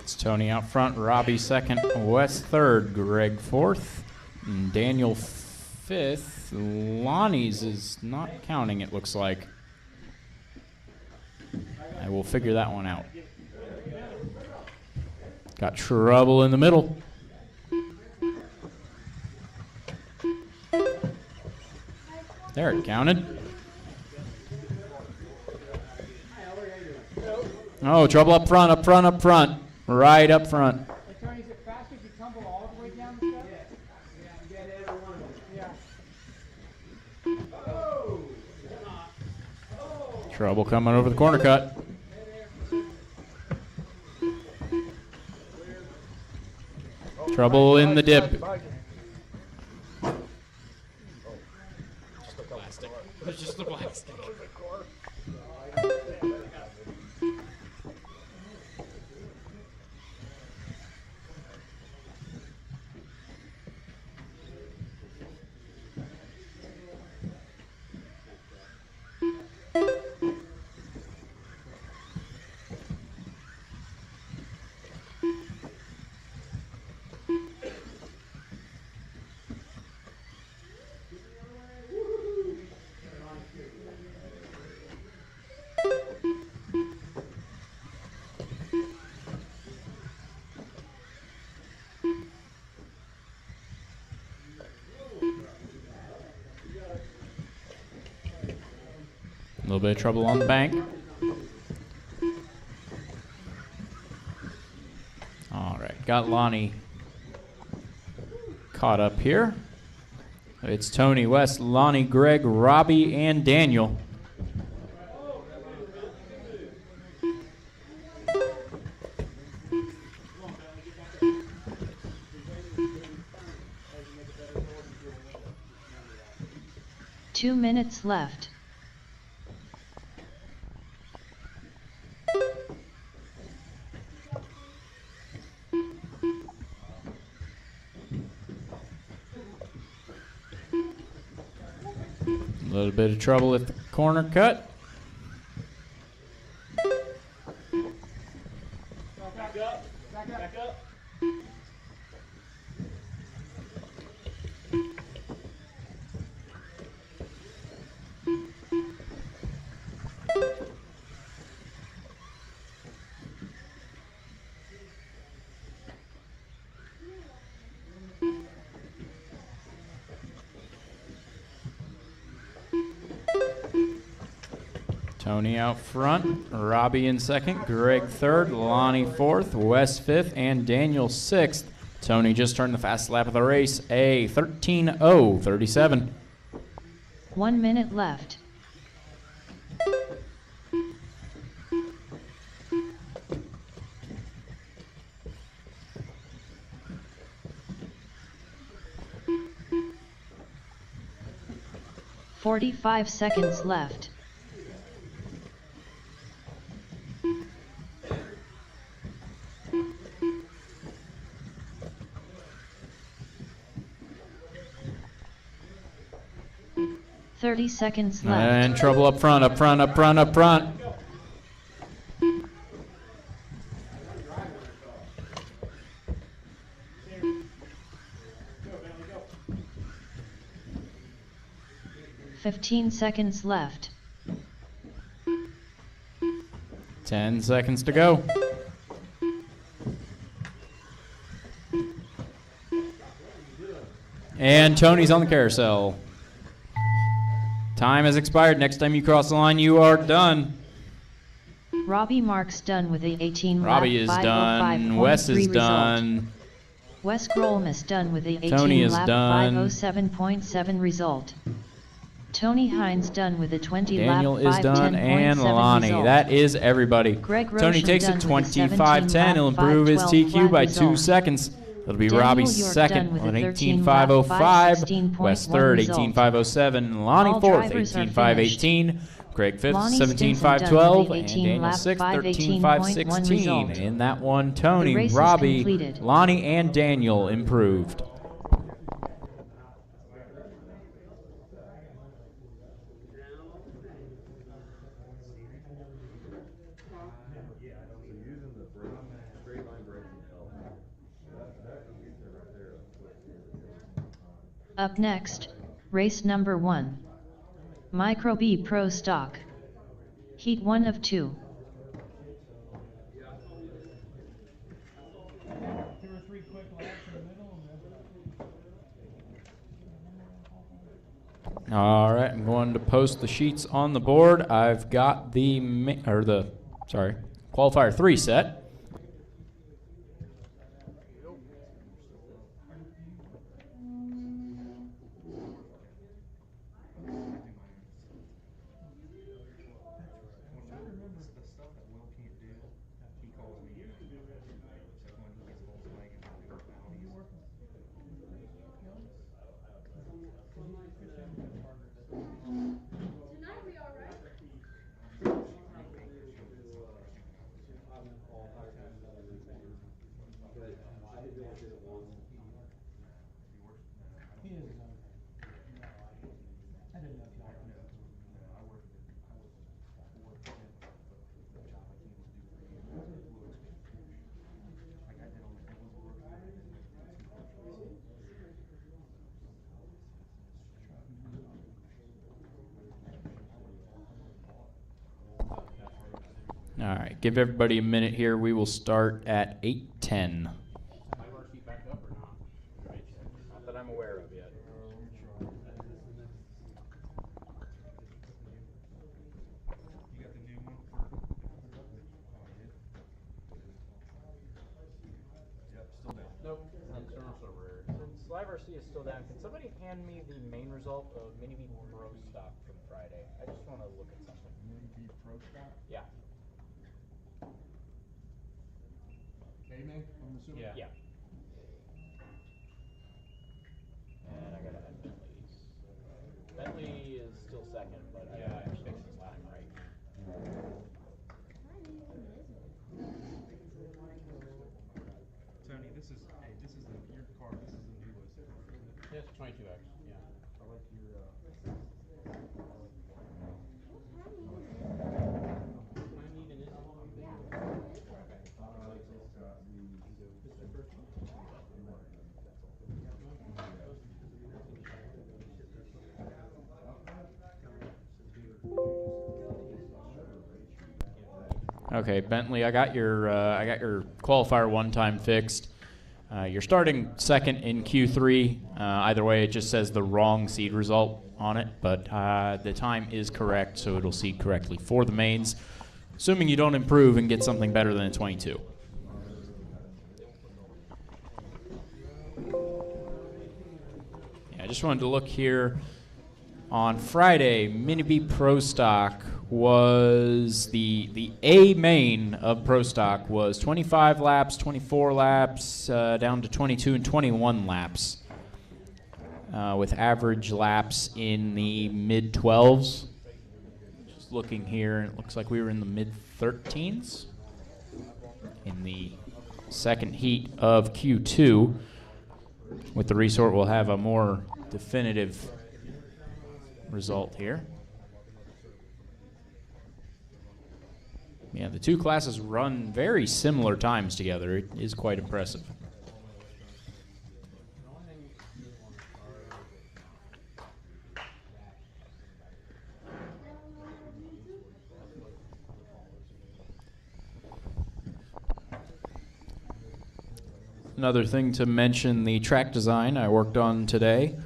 It's Tony out front, Robbie second, Wes third, Greg fourth, and Daniel fifth. Lonnie's is not counting, it looks like. I will figure that one out. Got trouble in the middle. There, it counted. Oh, trouble up front, up front, up front. Right up front. Hey, Tony, is it faster if you tumble all the way down the steps? Yeah, you get every one of them. Yeah. Trouble coming over the corner cut. Trouble in the dip. There's just the plastic. A little bit of trouble on the bank. All right, got Lonnie caught up here. It's Tony, Wes, Lonnie, Greg, Robbie, and Daniel. Two minutes left. A little bit of trouble at the corner cut. Back up. Back up. 'Tony out front, Robbie in second, Greg third, Lonnie fourth, Wes fifth, and Daniel sixth. Tony just turned the fastest lap of the race, a 13:0:37. 1 minute left. "45 seconds left. "30 seconds left. And trouble up front, up front, up front, up front. "15 seconds left. 10 seconds to go. And Tony's on the carousel. Time has expired. Next time you cross the line, you are done. Robbie Marks done with a 18 Robbie is lap done. 505.3 Wes is result. done. Wes Grolmus done with a 18 Tony is lap done. 507.7 result. Tony Hines done with a 20 Daniel lap is done, 510.7 and Lonnie. result. That is everybody. Greg Tony Rocham takes done it with a 17 25-10. He'll lap improve his 512 TQ by flat 2 result. seconds. That'll be Daniel Robbie's York second done with on a 13 lap 18.505. 516.1 Wes third, result. 18.507. Lonnie All fourth, drivers are 18.518. Greg fifth, Lonnie 17.512. Stinson done with And a 18 Daniel lap sixth, 518.1 13.516. result. In that one, The Tony, race is Robbie, completed. Lonnie, and Daniel improved. Using the straight line brake Up next, race number 1. Micro B Pro Stock. Heat 1 of 2. 2 or 3 quick laps in the middle and then. All right, I'm going to post the sheets on the board. I've got the qualifier 3 set. Tonight we all right? He is his own. I didn't know if y'all know. All right, give everybody a minute here. We will start at 8:10. Is my RC back up or not? Not that I'm aware of yet. You got the new one Yep, still down. Nope. Since Live RC is still down, can somebody hand me the main result of Mini V Pro Stock from Friday? I just want to look at something. Maybe Pro Stock? Yeah. A-Main, I'm assuming? Yeah. And I gotta add Bentley's. Bentley is still second, but I fixed his lap right. Tony, this is your car. This is the newest. Yeah, it's 22X. Yeah. I like your, Okay, Bentley, I got your qualifier 1 time fixed. You're starting second in Q3. Either way, it just says the wrong seed result on it, but the time is correct, so it'll seed correctly for the mains, assuming you don't improve and get something better than a 22. Yeah, I just wanted to look here. On Friday, Mini B Pro Stock was the A main of Pro Stock was 25 laps, 24 laps, down to 22 and 21 laps, with average laps in the mid 12s. Just looking here, it looks like we were in the mid 13s in the second heat of Q2. With the resort, we'll have a more definitive result here. Yeah, the two classes run very similar times together. It is quite impressive. Another thing to mention, the track design I worked on today.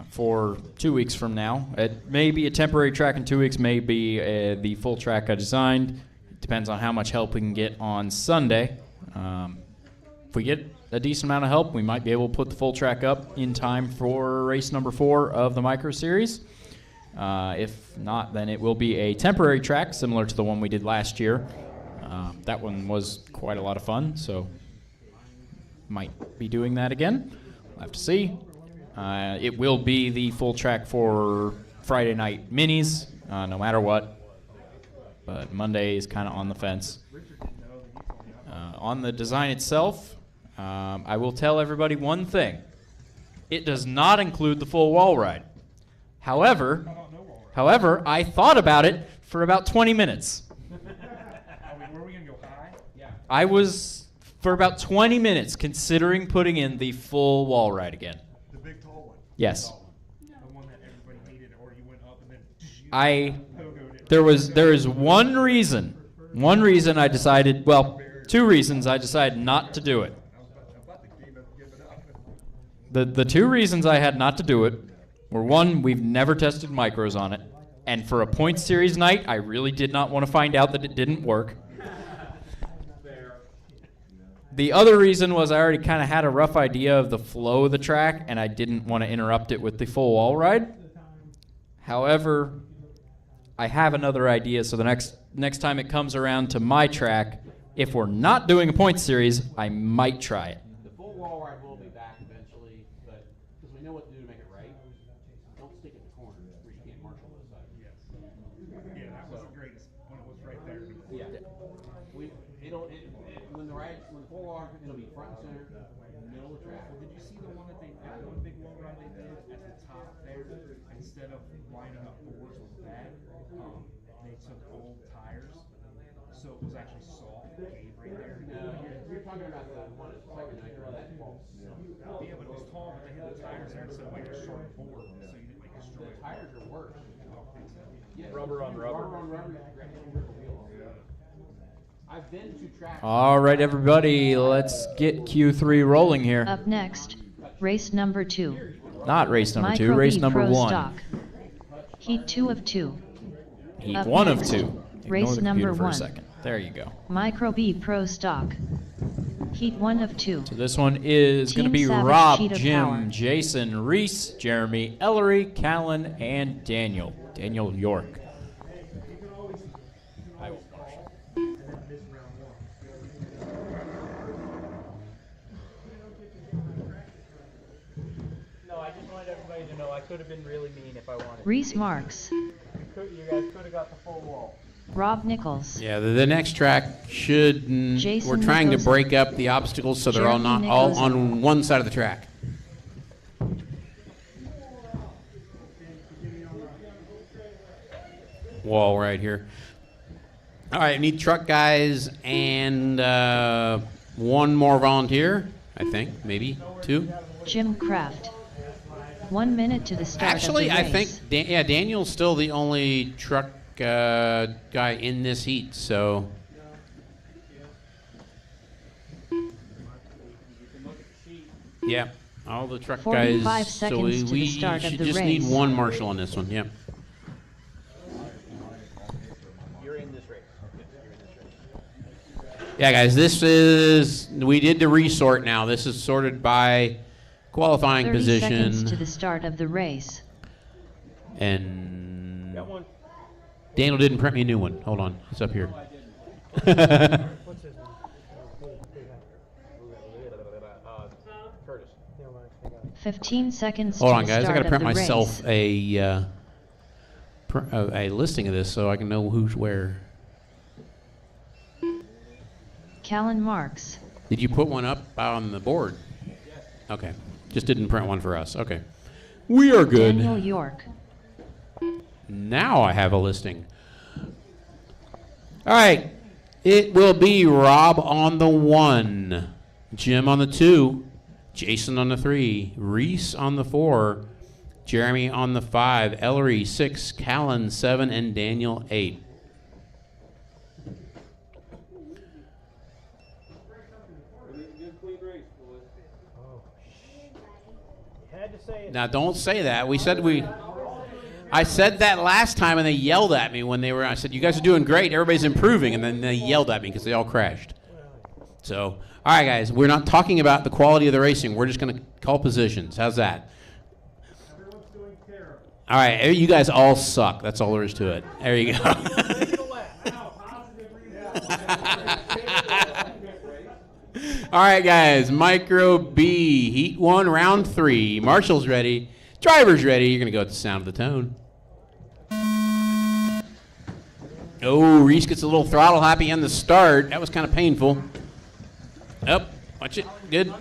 For 2 weeks from now. It may be a temporary track in 2 weeks, may be the full track I designed. It depends on how much help we can get on Sunday. If we get a decent amount of help, we might be able to put the full track up in time for race number 4 of the Micro Series. If not, then it will be a temporary track similar to the one we did last year. That one was quite a lot of fun, so might be doing that again. We'll have to see. It will be the full track for Friday night minis, no matter what. But Monday is kind of on the fence. On the design itself, I will tell everybody one thing. It does not include the full wall ride. However, I thought about it for about 20 minutes. Were we going to go high? Yeah. I was, for about 20 minutes, considering putting in the full wall ride again. the big tall one. Yes. The one that everybody hated, or you went up and then pogoed it. There is one reason I decided, well, 2 reasons I decided not to do it. The 2 reasons I had not to do it were, 1, we've never tested micros on it, and for a point series night, I really did not want to find out that it didn't work. The other reason was I already kind of had a rough idea of the flow of the track, and I didn't want to interrupt it with the full wall ride. However, I have another idea, so the next time it comes around to my track, if we're not doing a point series, I might try it. The full wall ride will be back eventually, but because we know what to do to make it right. Don't stick it in the corner where you can't marshal those sides. Yes. Yeah, that was the greatest when it was right there. Yeah. When the full wall ride, it'll be front and center, middle of the track. Did you see the one that that one big wall ride they did at the top there? Instead of lining up boards with that, they took old tires, so it was actually soft. It gave right there. You're talking about the one at second night, or that false. Yeah, but it was tall, but they had the tires there instead of like a short board, so you didn't like destroy The it. tires are worse. Yeah, Rubber on rubber. Rubber on rubber. I've been to tracks. All right, everybody, let's get Q3 rolling here. Up next, race number 2. Not race number 2, Micro race B number Pro 1. Stock. Heat 2 of 2. Heat Up 1 of next, 2. Ignore race the number computer for a 1. second. There you go. Micro B Pro Stock. Heat 1 of 2. So this one is going to Team be Savage Rob, Sheet of Jim, Power. Jason, Reese, Jeremy, Ellery, Callan, and Daniel. Daniel York. I will marshal. No, I just wanted everybody to know I could have been really mean if I wanted. Reese Marks. You guys could have got the full wall. Rob Nichols. Yeah, the next track should. Jason We're trying to Nichols. break up the obstacles so they're all Jeremy not all Nichols. on one side of the track. Wall right here. All right, need truck guys and 1 more volunteer. I think maybe 2. Jim Kraft. 1 minute to the start Actually, of the I race. think Daniel's still the only truck guy in this heat. So. Yeah, all the truck 45 guys. So seconds to we the start of should the just need race. 1 marshal on this one. Yeah. You're in this race. You're in this race. Yeah, guys, we did the resort now. This is sorted by qualifying 30 position. seconds to the start of the race. And Got one. Daniel didn't print me a new one. Hold on, it's up here. What's his name? Curtis. 15 seconds Hold to on, the guys. I start got to print of the myself race. a listing of this so I can know who's where. Callan Marks. Did you put one up on the board? Yes. Okay. Just didn't print one for us. Okay. We are good. Daniel York. Now I have a listing. All right. It will be Rob on the 1, Jim on the 2, Jason on the 3, Reese on the 4, Jeremy on the 5, Ellery 6, Callan 7, and Daniel 8. Had to say it. Now don't say that. I said that last time and they yelled at me when I said, you guys are doing great, everybody's improving, and then they yelled at me because they all crashed. So, all right, guys, we're not talking about the quality of the racing. We're just going to call positions. How's that? Everyone's doing terrible. All right, you guys all suck. That's all there is to it. There you go. All right, guys, Micro B, Heat 1, Round 3. Marshall's ready. Driver's ready. You're going to go at the sound of the tone. Oh, Reese gets a little throttle happy on the start. That was kind of painful. Up. Watch it. Good.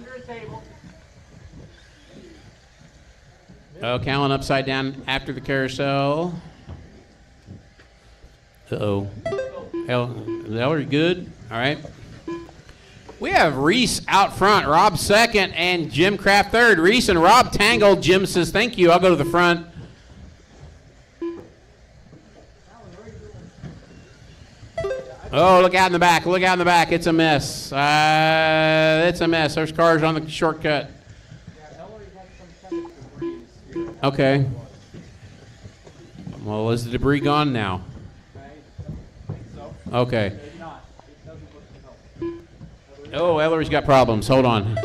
Oh, Callan upside down after the carousel. Uh-oh. Ellery good. All right. We have Reese out front, Rob second, and Jim Kraft third. Reese and Rob tangled. Jim says, thank you. I'll go to the front. Oh, look out in the back. Look out in the back. It's a mess. It's a mess. There's cars on the shortcut. Okay. Well, is the debris gone now? Okay. Oh, Ellery's got problems. Hold on.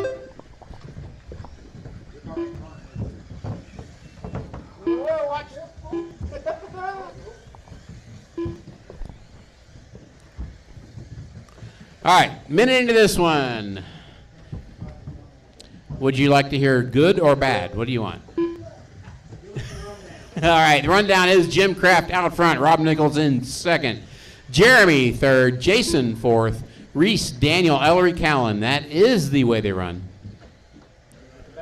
All right, minute into this one. Would you like to hear good or bad? What do you want? All right, the rundown is Jim Kraft out front, Rob Nichols in second, Jeremy third, Jason fourth, Reese, Daniel, Ellery, Callan. That is the way they run.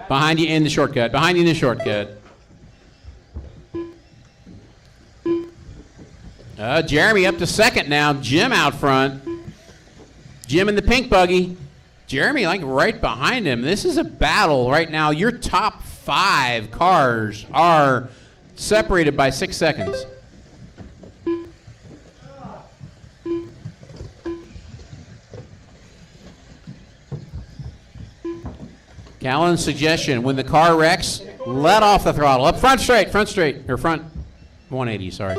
Behind you in the shortcut. Behind you in the shortcut. Jeremy up to second now. Jim out front. Jim in the pink buggy. Jeremy like right behind him. This is a battle right now. Your top 5 cars are separated by 6 seconds. Callan's suggestion, when the car wrecks, let off the throttle. Up front straight, or front 180, sorry.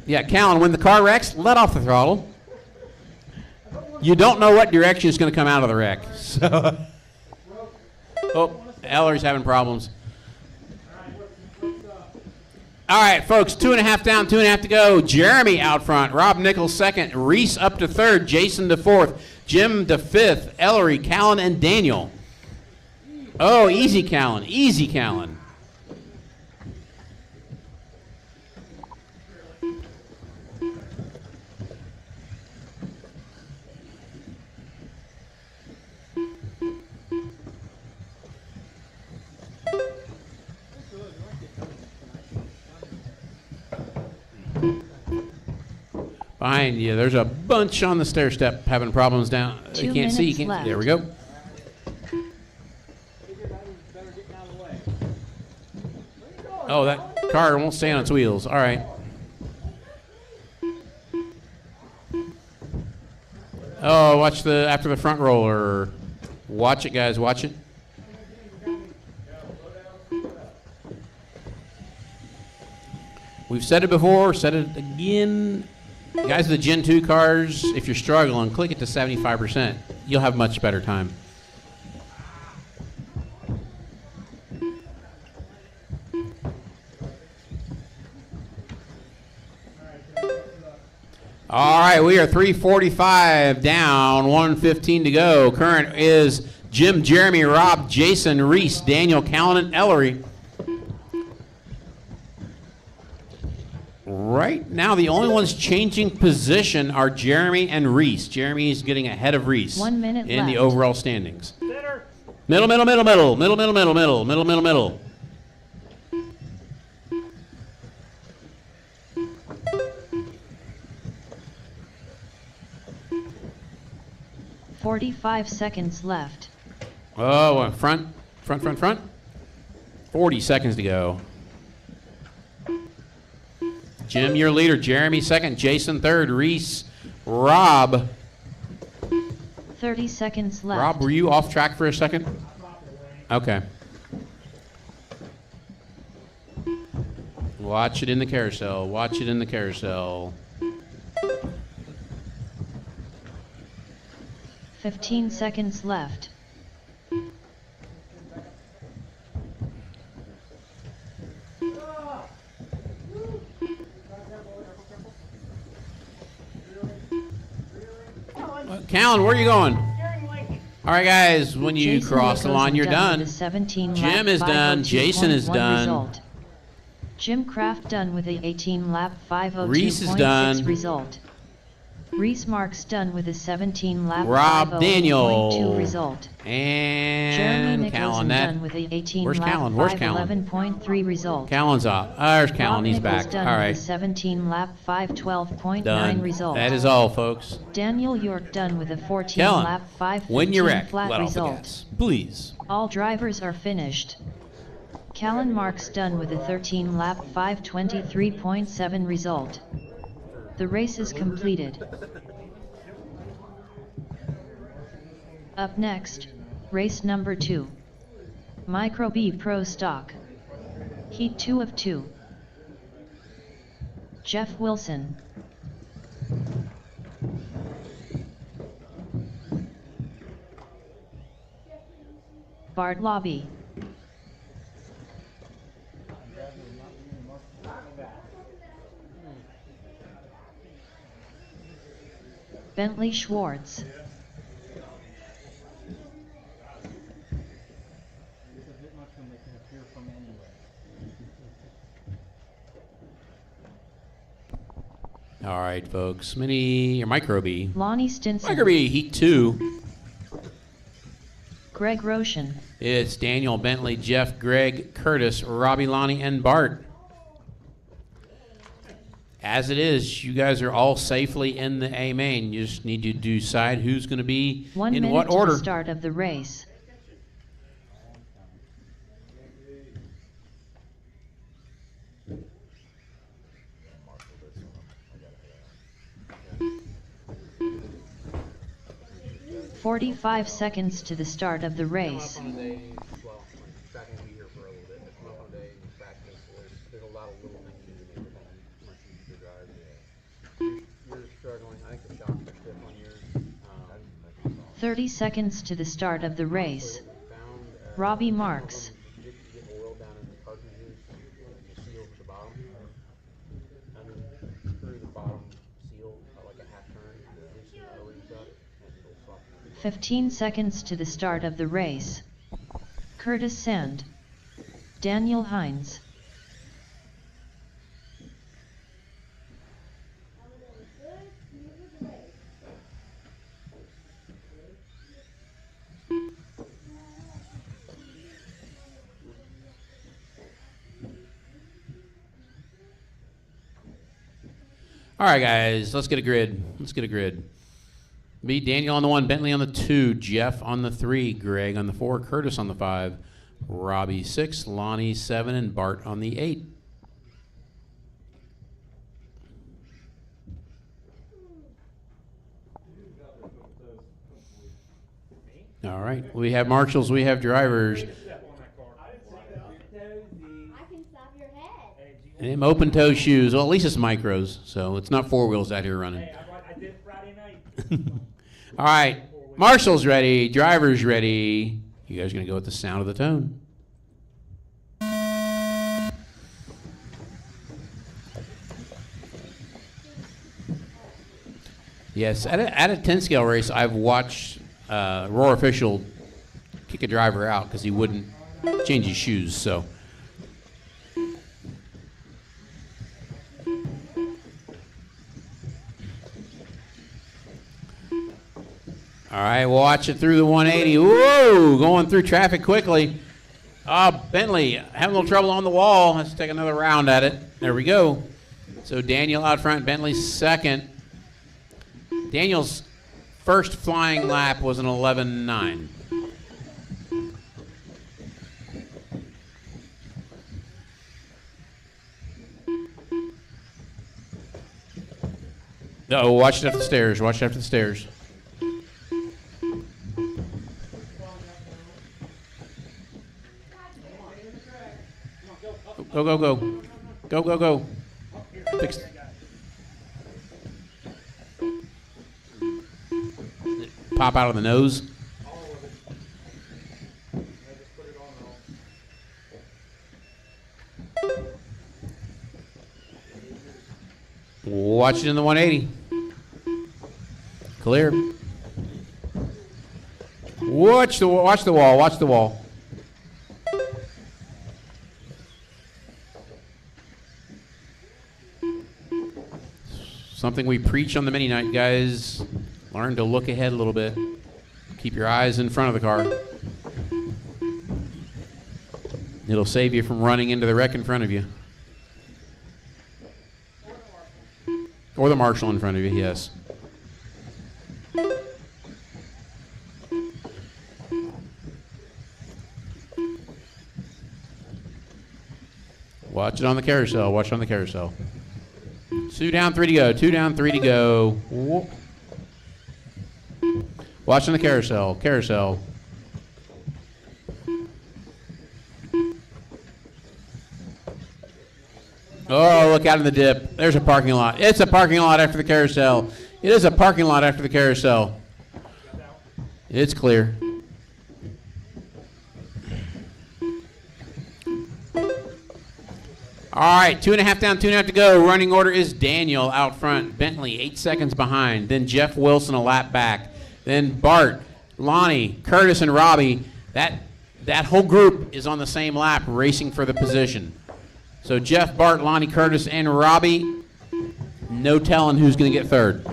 Yeah, Callan, when the car wrecks, let off the throttle. You don't know what direction is going to come out of the wreck. So, oh, Ellery's having problems. All right, folks, 2.5 down, 2.5 to go. Jeremy out front, Rob Nichols second, Reese up to third, Jason to fourth, Jim to fifth, Ellery, Callan, and Daniel. Oh, easy, Callan, easy, Callan. Behind you, there's a bunch on the stair step having problems down. You can't see. You can't. There we go. Oh, that car won't stay on its wheels. All right. Oh, watch the after the front roller. Watch it, guys. Watch it. We've said it before. Said it again. Guys with the Gen 2 cars, if you're struggling, click it to 75%. You'll have much better time. All right, we are 3:45 down, 1:15 to go. Current is Jim, Jeremy, Rob, Jason, Reese, Daniel, Callan, and Ellery. Right now, the only ones changing position are Jeremy and Reese. Jeremy is getting ahead of Reese 1 minute in left. the overall standings. Middle, middle, middle, middle, middle, middle, middle, middle, middle, middle, middle. "45 seconds left. Oh, front. 40 seconds to go. Jim, your leader. Jeremy second. Jason third. Reese. Rob. 30 seconds left. Rob, were you off track for a second? Okay. Watch it in the carousel. Watch it in the carousel. 15 seconds left. Callan, where are you going? All right, guys, when you Jason cross the Nichols line, you're done done. with a 17 Jim lap is done. Jason is 502.1 done. result. Jim Kraft done with a 18 lap 502.6 Reese is done. result. Reese Marks done with a 17 lap Rob 5:08.2 Daniel. result. Jeremy And Nicholson Callan. done with a 18 Where's lap Callan? Where's Callan? 5:11.3 result. Callan's up. There's Callan. Rob He's Nichols back. done All with a right. 17 lap 5:12.9 Done. result. That is all, folks. Daniel York done with a 14 Callan, lap 5:15 when you're wrecked, flat let off the result. gas. Please. All drivers are finished. Callan Marks done with a 13 lap 5:23.7 result. The race is completed. Up next, race number 2. Micro B Pro Stock. Heat 2 of 2. Jeff Wilson. Bart Lobby. Bentley Schwartz. All right, folks. Mini or Micro B. Lonnie Stinson. Micro B Heat 2. Greg Roshan. It's Daniel, Bentley, Jeff, Greg, Curtis, Robbie, Lonnie, and Bart. As it is, you guys are all safely in the A main. You just need to decide who's going to be 1 in minute what to order. the start of the race. "45 seconds to the start of the race. On a day, well, tracking will be here for a little bit. If come up on a day, you practice. There's a lot of little things you need to make it much easier to drive. You're struggling. I think the shocks are stiff on yours. 30 seconds to the start of the race. Robbie Marks. You get oil down in the cartridges, the seals at the bottom. Through the bottom seal, like a half turn, loosen the O-rings up, and it'll soften. 15 seconds to the start of the race. Curtis Sand. Daniel Hines. All right, guys, let's get a grid. Let's get a grid. Me, Daniel on the 1, Bentley on the 2, Jeff on the 3, Greg on the 4, Curtis on the 5, Robbie 6, Lonnie 7, and Bart on the 8. All right, we have marshals, we have drivers. I can stop your head. And them open toe shoes. Well, at least it's micros, so it's not 4 wheels out here running. I did it Friday night. All right, marshals ready, drivers ready. You guys are gonna go with the sound of the tone. Yes, at a 10 scale race, I've watched Roar Official kick a driver out because he wouldn't change his shoes. So. All right, watch it through the 180. Whoa, going through traffic quickly. Bentley having a little trouble on the wall. Let's take another round at it. There we go. So Daniel out front, Bentley second. Daniel's first flying lap was an 11.9. Uh-oh, watch it after the stairs. Watch it after the stairs. Go, go, go. Go, go, go. Fix. Pop out of the nose. Watch it in the 180. Clear. Watch the wall. Watch the wall. something we preach on the mini night, guys. Learn to look ahead a little bit. Keep your eyes in front of the car. It'll save you from running into the wreck in front of you. Or the marshal in front of you, yes. Watch it on the carousel. Watch it on the carousel. 2 down, 3 to go. 2 down, 3 to go. Whoop. Watch on the carousel. Carousel. Oh, look out in the dip. There's a parking lot. It's a parking lot after the carousel. It is a parking lot after the carousel. It's clear. All right, 2.5 down, 2.5 to go. Running order is Daniel out front. Bentley 8 seconds behind. Then Jeff Wilson a lap back. Then Bart, Lonnie, Curtis, and Robbie. That whole group is on the same lap racing for the position. So Jeff, Bart, Lonnie, Curtis, and Robbie, no telling who's going to get third.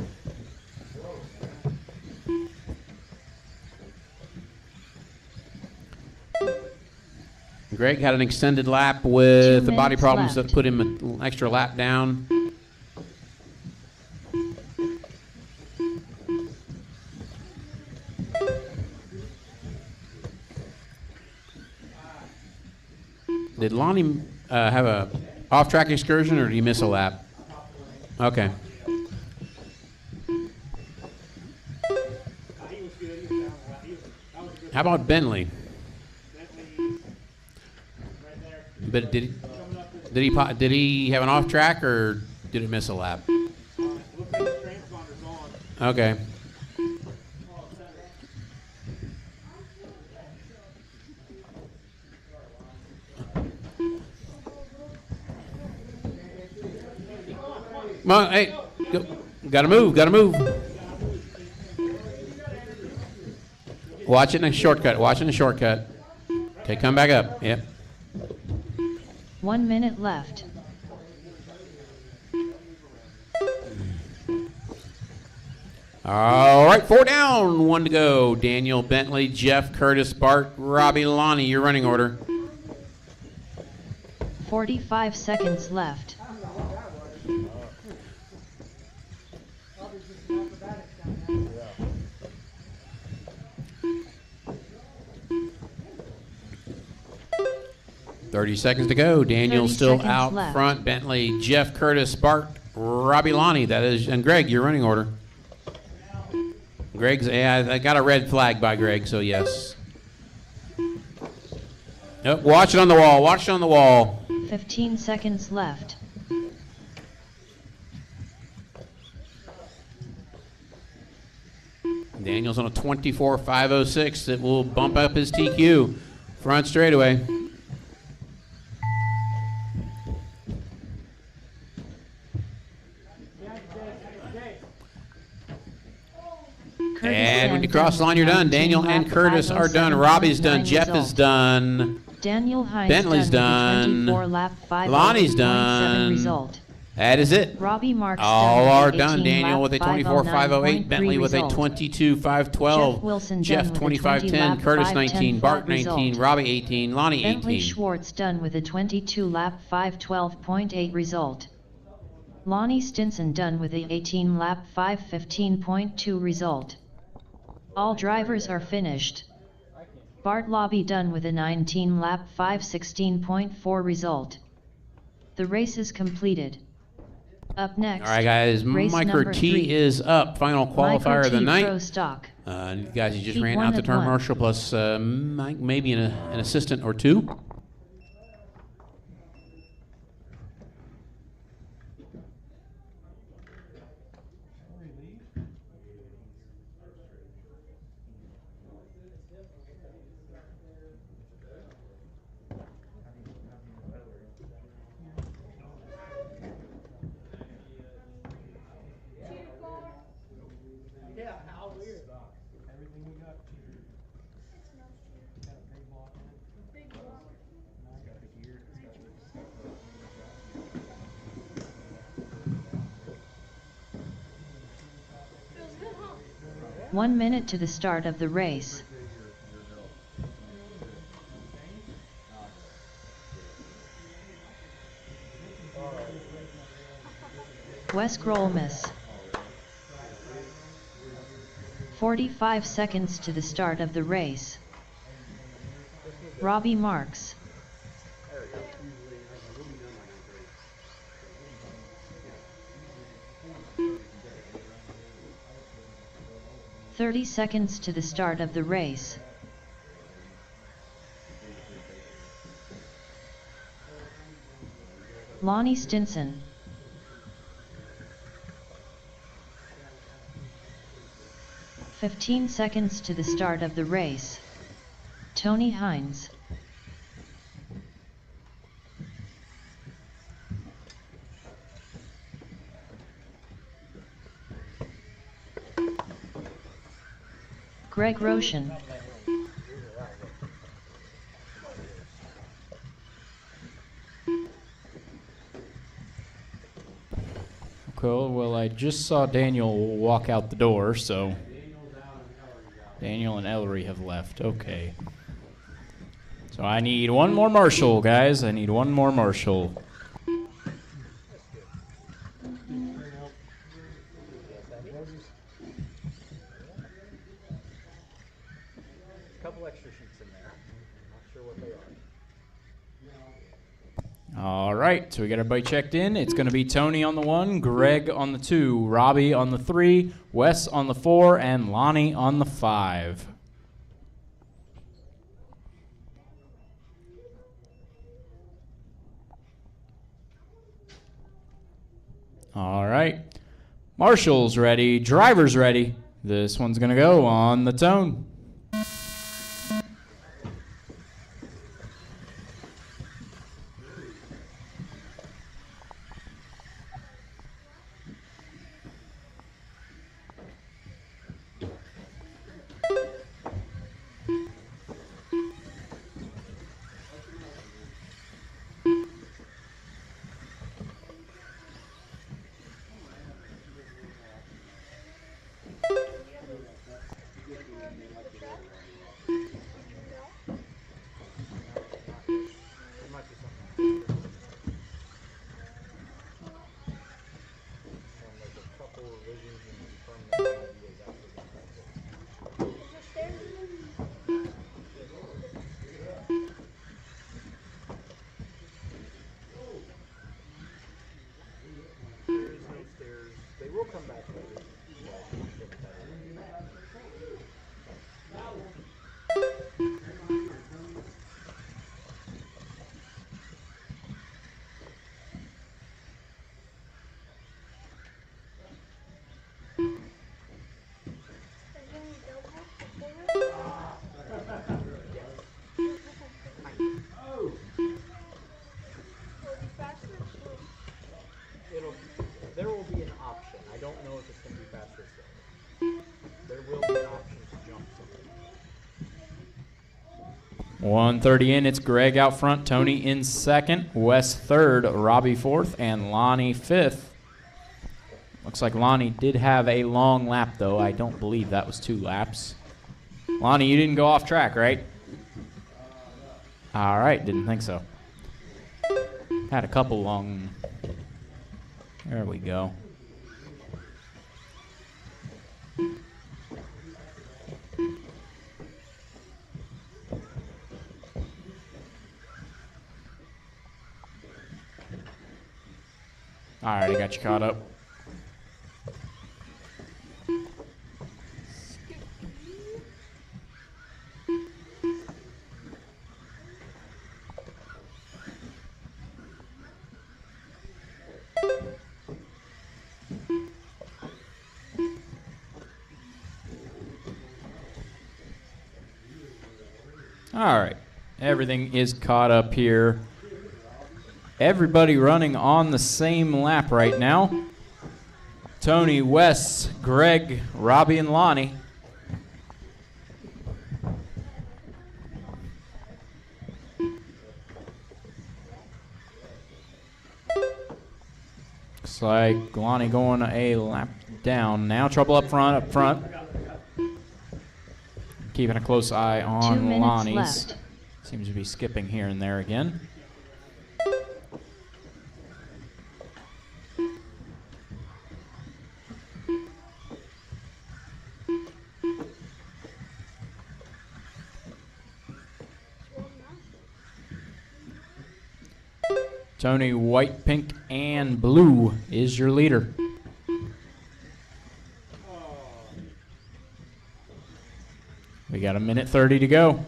Greg had an extended lap with the body problems that put him an extra lap down. Did Lonnie have a off-track excursion, or did he miss a lap? Okay. How about Bentley? But did he have an off track, or did it miss a lap? Okay. Come on, hey, go. Gotta move, gotta move. Watch it in a shortcut. Watch it in a shortcut. Okay, come back up. Yep. 1 minute left. All right, 4 down, 1 to go. Daniel, Bentley, Jeff, Curtis, Bart, Robbie, Lonnie, your running order. 45 seconds left. $30 seconds to go. Daniel's still out left. front. Bentley, Jeff, Curtis, Bart, Robbie, Lonnie. That is, and Greg, your running order. Greg's, yeah, I got a red flag by Greg, so yes. Nope, watch it on the wall. Watch it on the wall. 15 seconds left. Daniel's on a 24.506 that will bump up his TQ. Front straightaway. And when you cross the line, you're done. Daniel and Curtis are done. Robbie's done. Jeff is done. Daniel Hines Bentley's done. done. Lap 5, Lonnie's 7 done. Result. That is it. Robbie Marks All are done. 18 Daniel lap with a 24.508. Bentley with a result. 22.512. Jeff Wilson Jeff done with a 20 25.10. lap Curtis 19. 5:10 Bart flat 19. result. Robbie 18. Lonnie Bentley 18. Schwartz done with a 22 lap 5:12.8 result. Lonnie Stinson done with a 18 lap 5:15.2 result. All drivers are finished. Bart Lobby done with a 19 lap 5:16.4 result. The race is completed. Up next, All right, guys. race Micro number T 3. is up. Final qualifier of the night. Pro stock. Guys, you just Heat ran 1 out the at turn 1. marshal plus maybe an assistant or two. 1 minute to the start of the race. Wes Grolmus. 45 seconds to the start of the race. Robbie Marks. 30 seconds to the start of the race. Lonnie Stinson. 15 seconds to the start of the race. Tony Hines. Greg Roshan. Cool. Well, I just saw Daniel walk out the door, so Daniel and Ellery have left. Okay. So I need one more marshal, guys. I need one more marshal. Couple extra sheets in there. Not sure what they are. All right, so we got everybody checked in. It's going to be Tony on the 1, Greg on the 2, Robbie on the 3, Wes on the 4, and Lonnie on the 5. All right, marshals ready, drivers ready. This one's going to go on the tone. There will be an option. I don't know if it's going to be faster or slower. There will be an option to jump something. 1:30 in, it's Greg out front, Tony in second, Wes third, Robbie fourth, and Lonnie fifth. Looks like Lonnie did have a long lap, though. I don't believe that was 2 laps. Lonnie, you didn't go off track, right? All right, didn't think so. Had a couple long... There we go. All right, I got you caught up. All right, everything is caught up here. Everybody running on the same lap right now. Tony, Wes, Greg, Robbie, and Lonnie. Looks like Lonnie going a lap down. Now trouble up front, keeping a close eye 2 on minutes Lonnie's. left. Seems to be skipping here and there again. Tony, white, pink, and blue is your leader. We got 1:30 to go.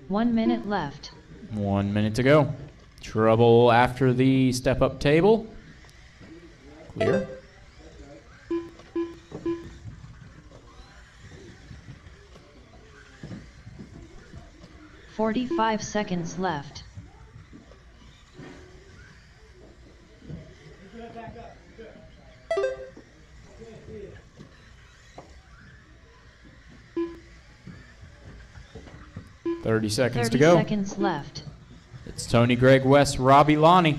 One minute left. 1 minute to go. Trouble after the step-up table. Clear. "45 seconds left. Thirty seconds 30 to go. seconds left. It's Tony, Greg, Wes, Robbie, Lonnie.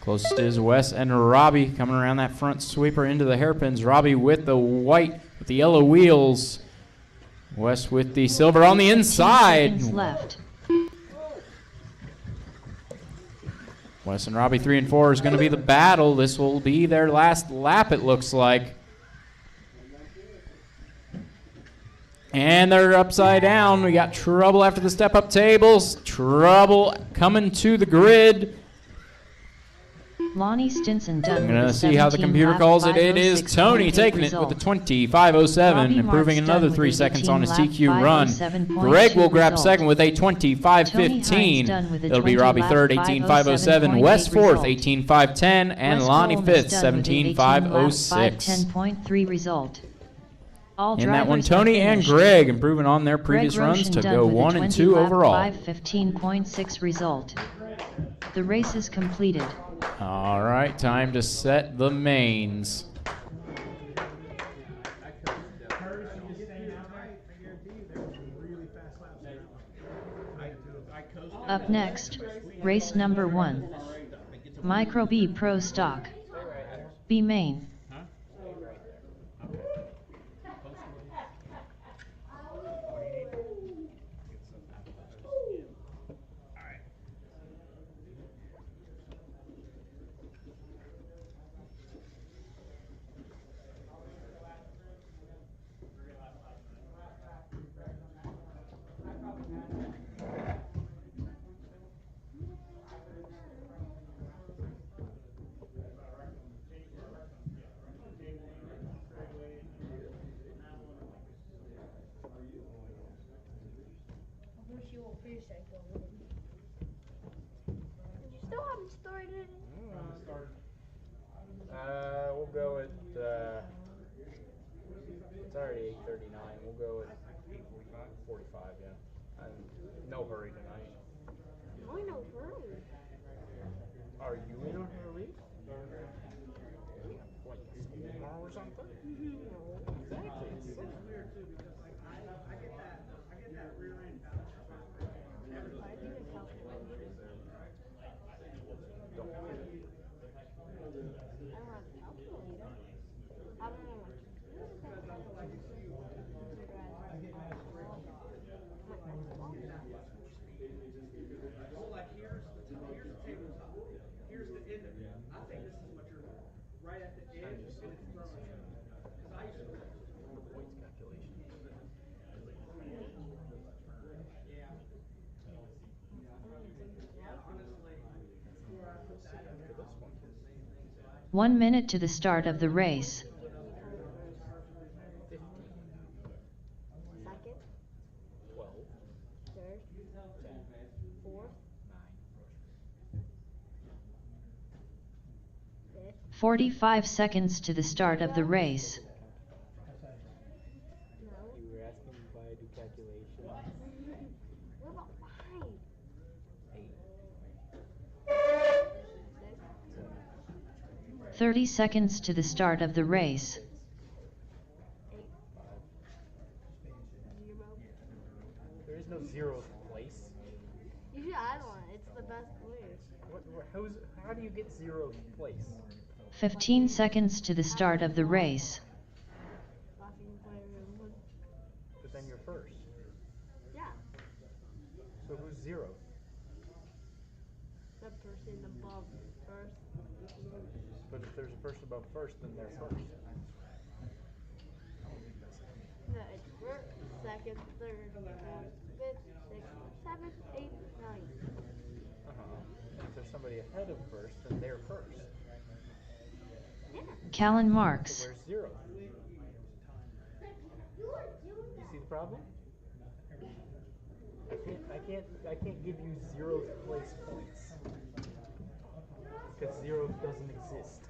Closest is Wes and Robbie coming around that front sweeper into the hairpins. Robbie with the white, with the yellow wheels. Wes with the silver on the 15 inside. seconds left. Wes and Robbie 3 and 4 is going to be the battle. This will be their last lap, it looks like. And they're upside down. We got trouble after the step-up tables. Trouble coming to the grid. Lonnie Stinson done I'm with going a to see how the 17 computer lap calls it. It is 506.8 Tony taking it with result. a 25.07, Robbie improving Marks another done 3 with a seconds on his 18 TQ lap run. 507.2 Greg will grab result. second with a Tony 25.15. Hines done with a It'll be 20 Robbie lap third, 18.507. Wes fourth, 18.510. And Wes Lonnie Coleman fifth, is done with an 18 lap 17.506. 510.3 result. All In that one, drivers are Tony and finished. Greg improving on their Greg previous runs Roshan to done go with a 1 and 20 2 lap overall. 515.6 result. The race is completed. All right, time to set the mains. Up next, race number 1. Micro B Pro Stock. B Main. You still haven't started it. We'll go at, it's already 8:39. We'll go at 8:45, yeah. No hurry tonight. I know, hurry. Are you in a hurry? Like tomorrow or something? Exactly. One minute to the start of the race. Second. 12. Third. Fourth. 45 seconds to the start of the race. You were asking if I do 30 seconds to the start of the race. 8, 0. There is no zeroth place. You should add one. It's the best way. How do you get zeroth place? 15 seconds to the start of the race. Laughing player would. But then you're first. Yeah. So who's zero? The person above first. But if there's a person above first, then they're first. Yeah, it's first, second, third, fourth, fifth, sixth, seventh, eighth, ninth. And if there's somebody ahead of first, then they're first. Yeah. Callan So marks. where's zero? You see the problem? I can't give you zeroth place points. Because zero doesn't exist.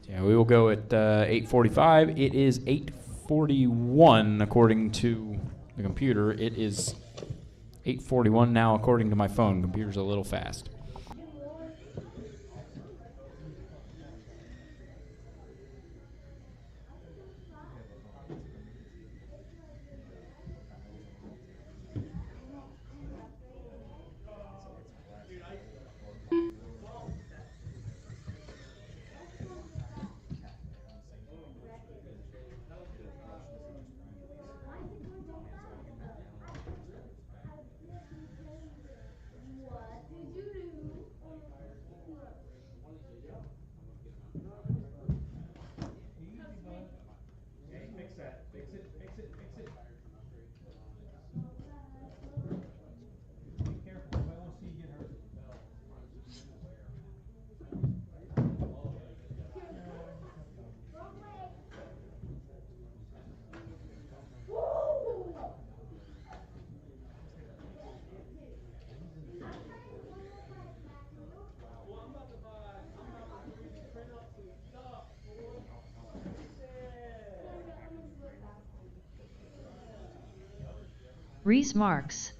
Yeah, we will go at 8:45. It is 8:41 according to the computer. It is 8:41 now according to my phone. Computer's a little fast. Reese marks.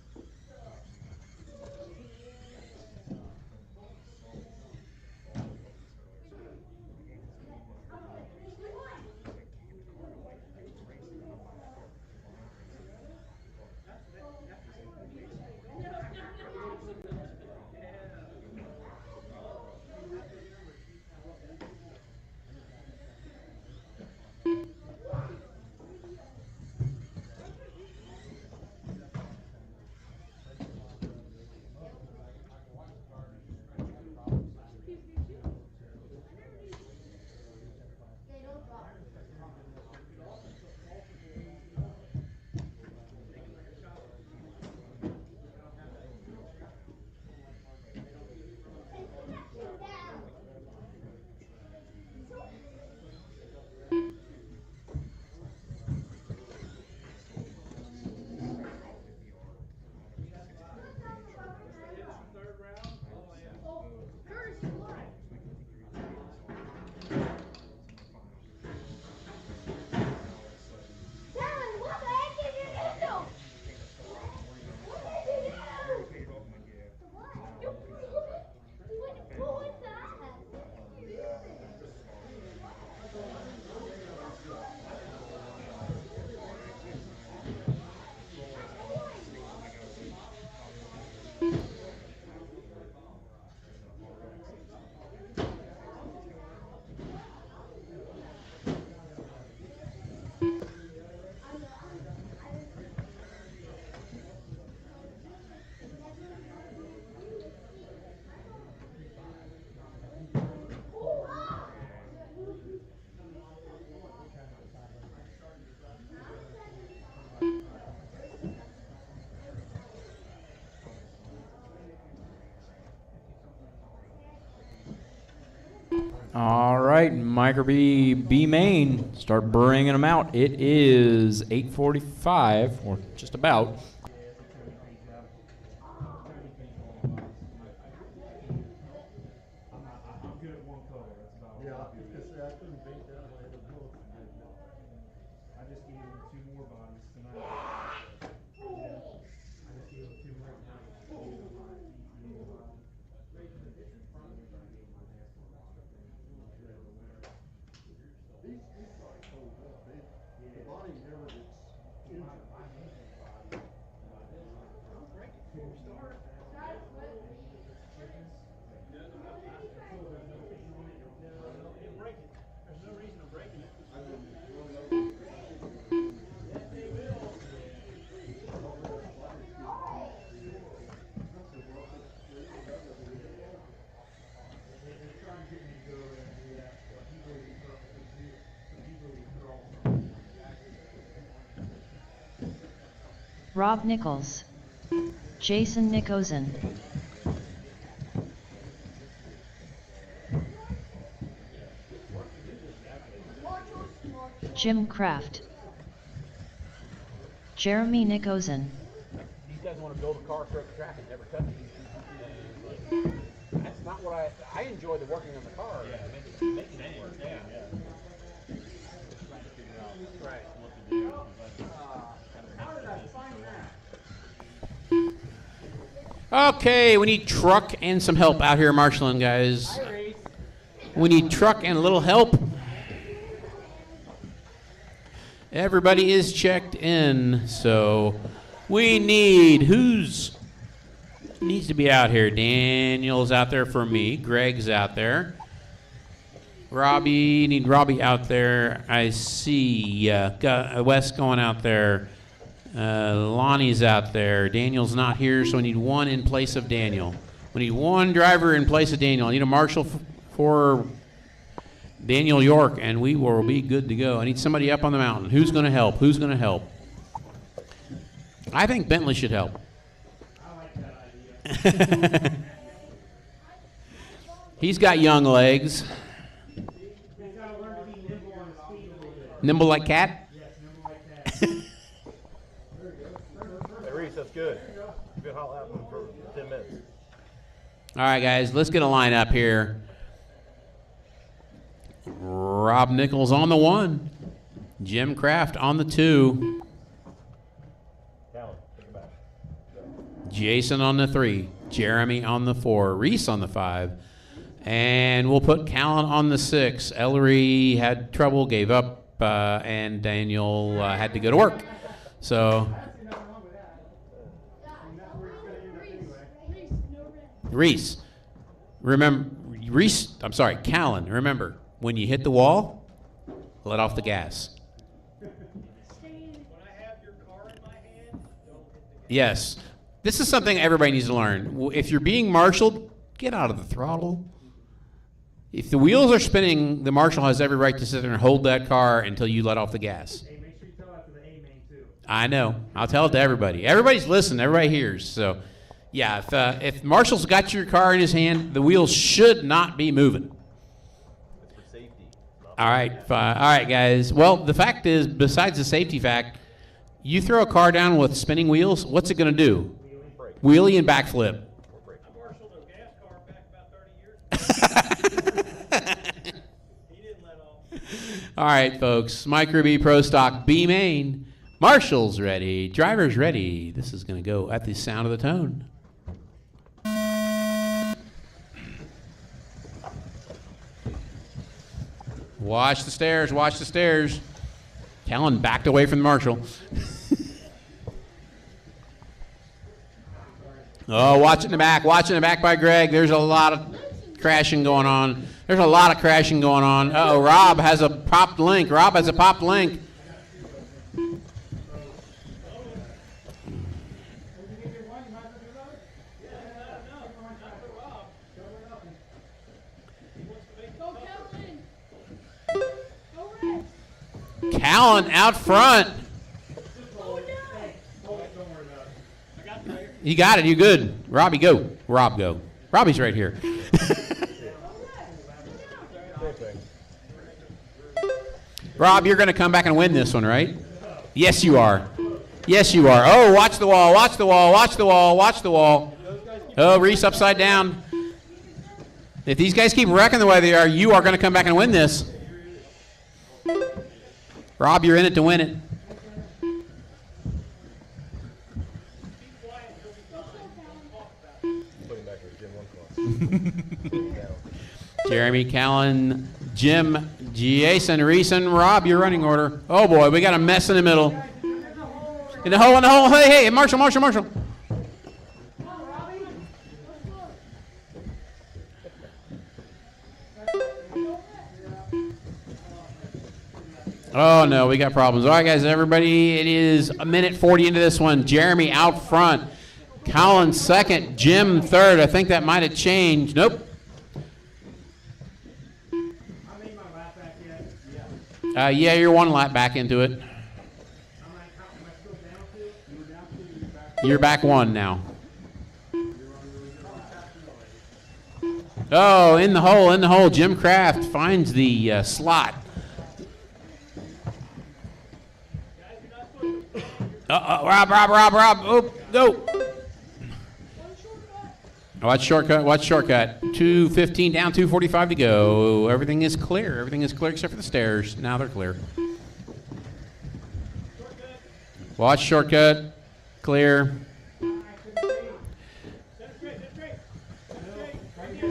All right, Micro B main, start bringing them out. It is 8:45, or just about. I'm good at one color. That's about all. Yeah, I was gonna say, I couldn't paint that way, I don't know if you did. I just gave him 2 more bodies tonight. Rob Nichols, Jason Nicholson, Jim Kraft, Jeremy Nicholson, These guys want to build a car, throw the track, and never touch it. And, like, that's not what I enjoy the working on the car. Yeah, making it work. Yeah. Right. How did I find that? Okay, we need truck and some help out here marshalling, guys. We need truck and a little help. Everybody is checked in, so we need, who's needs to be out here? Daniel's out there for me. Greg's out there. Need Robbie out there. I see got Wes going out there. Lonnie's out there. Daniel's not here, so we need one in place of Daniel. We need one driver in place of Daniel. I need a marshal for Daniel York, and we will be good to go. I need somebody up on the mountain. Who's going to help? Who's going to help? I think Bentley should help. I like that idea. He's got young legs. Nimble like cat? Hey, Reese, that's good. You've been hot lapping for 10 minutes. All right, guys, let's get a line up here. Rob Nichols on the 1. Jim Kraft on the 2. Jason on the 3. Jeremy on the 4. Reese on the 5. And we'll put Callan on the 6. Ellery had trouble, gave up, and Daniel had to go to work. So Callan, remember, when you hit the wall, let off the gas. Yes. This is something everybody needs to learn. If you're being marshaled, get out of the throttle. If the wheels are spinning, the marshal has every right to sit there and hold that car until you let off the gas. Hey, make sure you tell that to the A-main, too. I know. I'll tell it to everybody. Everybody's listening. Everybody hears. So, yeah, if Marshall's got your car in his hand, the wheels should not be moving. All right, guys. Well, the fact is, besides the safety fact, you throw a car down with spinning wheels, what's it going to do? Wheelie and backflip. I marshaled a gas car back about 30 years ago. He didn't let off. All right, folks. Micro B Pro Stock B main. Marshall's ready. Driver's ready. This is going to go at the sound of the tone. Watch the stairs. Watch the stairs. Callan backed away from the marshal. Oh, watch it in the back. Watch it in the back by Greg. There's a lot of crashing going on. Uh-oh, Rob has a popped link. Callan out front. You got it. You good. Robbie, go. Rob, go. Robbie's right here. Rob, you're going to come back and win this one, right? Yes, you are. Oh, watch the wall. Oh, Reese upside down. If these guys keep wrecking the way they are, you are going to come back and win this. Rob, you're in it to win it. Jeremy, Callan, Jim, Jason, Reese, and Rob, your running order. Oh boy, we got a mess in the middle. In the hole. Hey, Marshall. Oh no, we got problems. All right, guys, everybody, it is a minute 40 into this one. Jeremy out front. Colin second. Jim third. I think that might have changed. Nope. Yeah, you're one lap back into it. You're back one now. Oh, in the hole. Jim Kraft finds the slot. Rob. Oh, go. Watch shortcut. 2:15 down, 2:45 to go. Everything is clear except for the stairs. Now they're clear. Watch shortcut. Clear.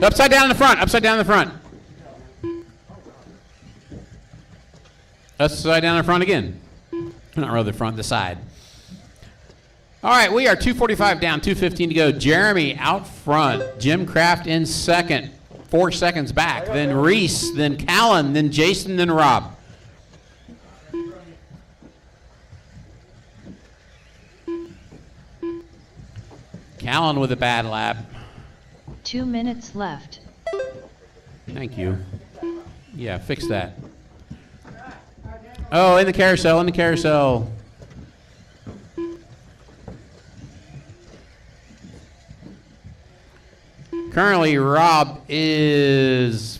Upside down in the front. Upside down in the front again. Not really the front, the side. All right, we are 2:45 down, 2:15 to go. Jeremy out front. Jim Kraft in second. 4 seconds back. Then Reese, then Callan, then Jason, then Rob. Callan with a bad lap. 2 minutes left. Thank you. Yeah, fix that. Oh, in the carousel. Currently, Rob is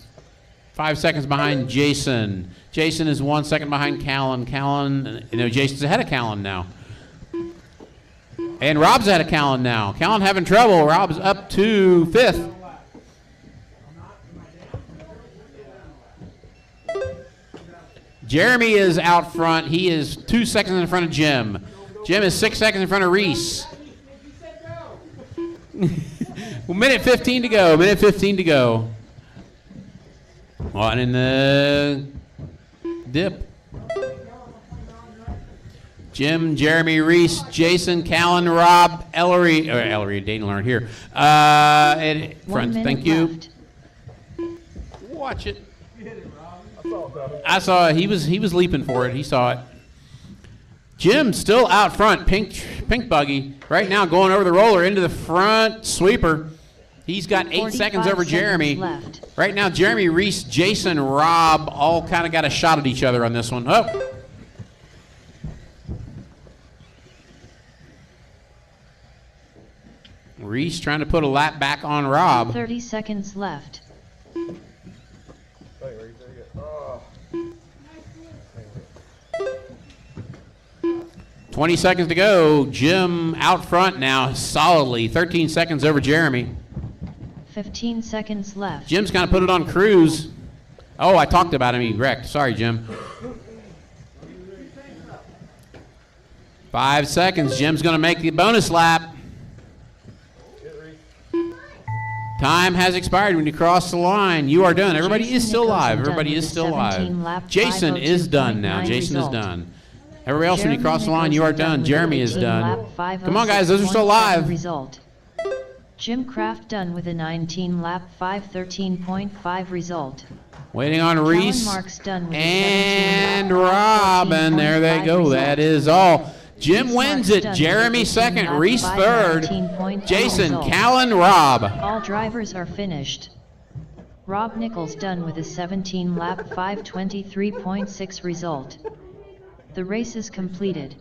5 seconds behind Jason. Jason is 1 second behind Callan. Jason's ahead of Callan now. And Rob's ahead of Callan now. Callan having trouble. Rob's up to 5th. Jeremy is out front. He is 2 seconds in front of Jim. Jim is 6 seconds in front of Reese. Well, minute 15 to go. One in the dip. Jim, Jeremy, Reese, Jason, Callan, Rob, Ellery, Daniel aren't here. Front, thank you. Left. Watch it. I saw it. He was leaping for it. He saw it. Jim still out front. Pink buggy right now going over the roller into the front sweeper. He's got 8 seconds over Jeremy. Left. Right now, Jeremy, Reese, Jason, Rob all kind of got a shot at each other on this one. Oh. Reese trying to put a lap back on Rob. 30 seconds left. 20 seconds to go. Jim out front now, solidly. 13 seconds over Jeremy. 15 seconds left. Jim's kind of put it on cruise. Oh, I talked about him. He wrecked. Sorry, Jim. 5 seconds. Jim's going to make the bonus lap. Time has expired when you cross the line. You are done. Everybody is still live. Jason is done now. Jason is done. Everybody else, when you cross the line, you are done. Jeremy is done. Come on, guys. Those are still live. Result. Jim Kraft done with a 19 lap 5:13.5 result. Waiting on Reese Marks done with and Rob, and there they go. Result. That is all. Jim wins it. Jeremy second, Reese third, Jason, Callan, Rob. All drivers are finished. Rob Nichols done with a 17 lap 5:23.6 result. The race is completed.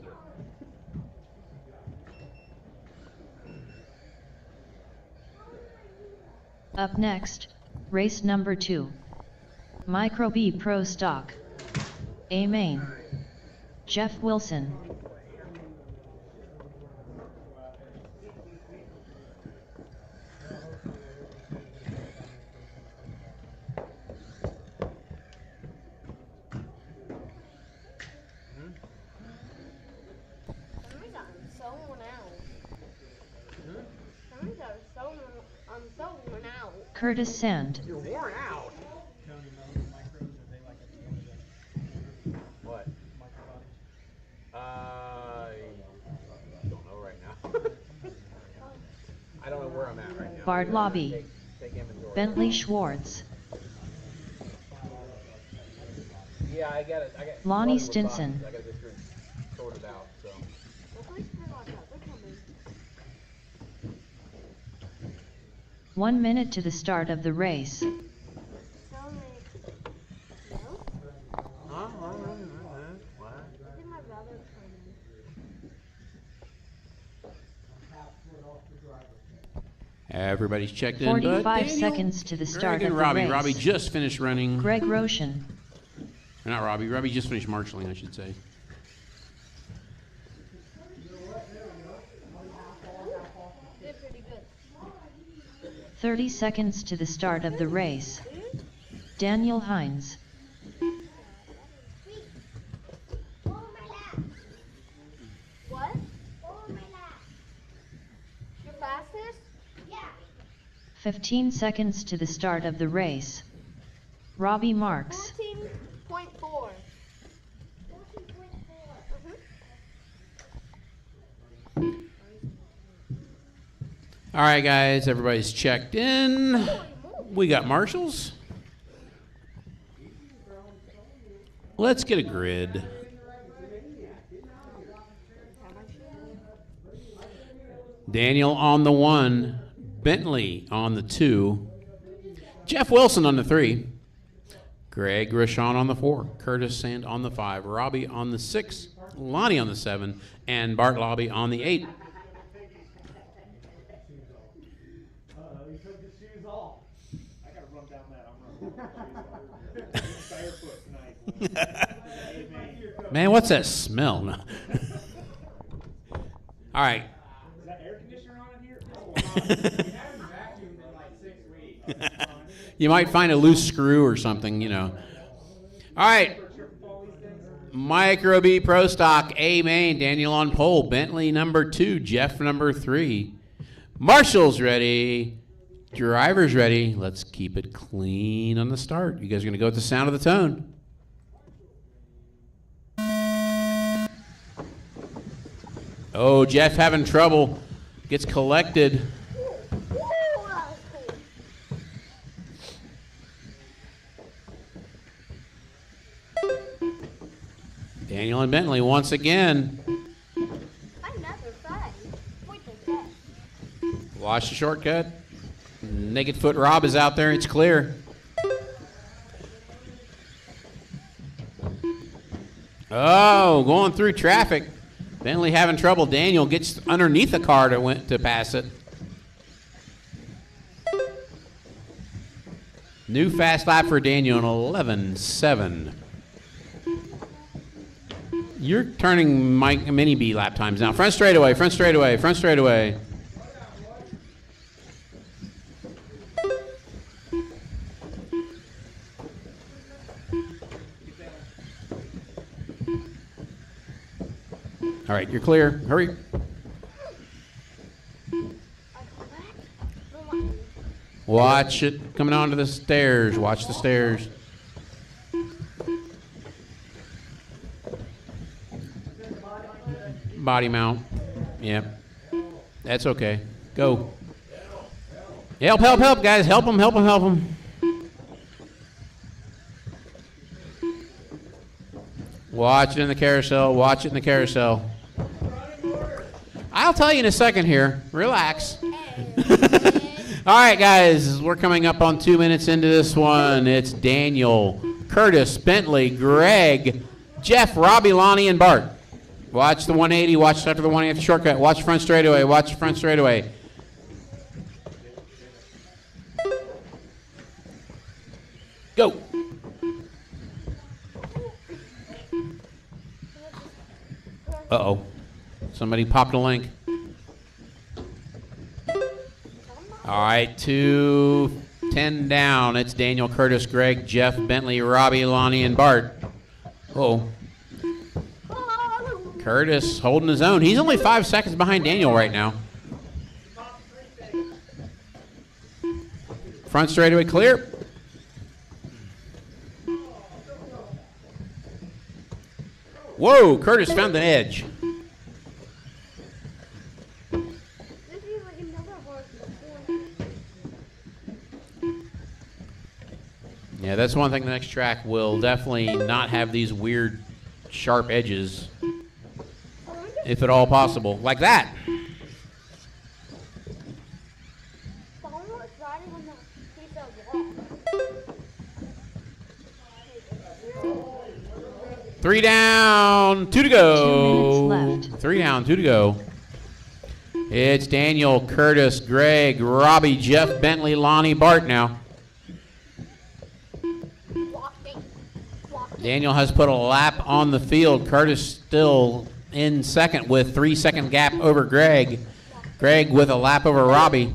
Up next, race number 2. Micro B Pro Stock. A main. Jeff Wilson. Curtis Sand. You're worn out. What? I don't know right now. I don't know where I'm at right now. Bard Lobby. Take inventory. Bentley Schwartz. Yeah, I got it. Lonnie Stinson. I got to get through and sort it out. So. 1 minute to the start of the race. Everybody's checked in. 45 but Daniel, seconds to the start Greg, and of the Robbie. race. Robbie just finished running. Greg Roshan. Not Robbie. Robbie just finished marshalling, I should say. Did pretty good. 30 seconds to the start of the race. Daniel Hines. What? You're fastest? Yeah. 15 seconds to the start of the race. Robbie Marks. 14.4. All right, guys. Everybody's checked in. We got marshals. Let's get a grid. Daniel on the 1, Bentley on the 2, Jeff Wilson on the 3, Greg Roshan on the 4, Curtis Sand on the 5, Robbie on the 6, Lonnie on the 7, and Bart Lobby on the 8. He took his shoes off. I gotta run down that. I'm running. Barefoot tonight. Man, what's that smell? No. All right. Is that air conditioner on in here? You might find a loose screw or something, you know. All right. Micro B Pro Stock, A main, Daniel on pole, Bentley number 2, Jeff number 3. Marshall's ready. Driver's ready. Let's keep it clean on the start. You guys are going to go with the sound of the tone. Oh, Jeff having trouble. Gets collected. Daniel and Bentley once again. Another 5. Point like that. Watch the shortcut. Naked Foot Rob is out there. It's clear. Oh, going through traffic. Bentley having trouble. Daniel gets underneath the car to pass it. New fast lap for Daniel in 11.7. You're turning Mike Mini B lap times now. Front straightaway, front straightaway, front straightaway. All right, you're clear. Hurry. Watch it coming onto the stairs. Watch the stairs. Body mount. Yep. That's okay. Go. Help, help, help, guys. Help him, help him, help him. Watch it in the carousel. Watch it in the carousel. I'll tell you in a second here. Relax. All right, guys. We're coming up on 2 minutes into this one. It's Daniel, Curtis, Bentley, Greg, Jeff, Robbie, Lonnie, and Bart. Watch the 180. Watch after the 180 shortcut. Watch front straightaway. Watch front straightaway. Go. Uh-oh. Somebody popped a link. All right, 2:10 down. It's Daniel, Curtis, Greg, Jeff, Bentley, Robbie, Lonnie, and Bart. Uh-oh. Curtis holding his own. He's only 5 seconds behind Daniel right now. Front straightaway clear. Whoa, Curtis found the edge. Yeah, that's one thing the next track will definitely not have these weird sharp edges, if at all possible, like that. Three down, 2 to go. 2 minutes left. 3 down, 2 to go. It's Daniel, Curtis, Greg, Robbie, Jeff, Bentley, Lonnie, Bart now. Daniel has put a lap on the field. Curtis still in second with 3-second gap over Greg. Greg with a lap over Robbie.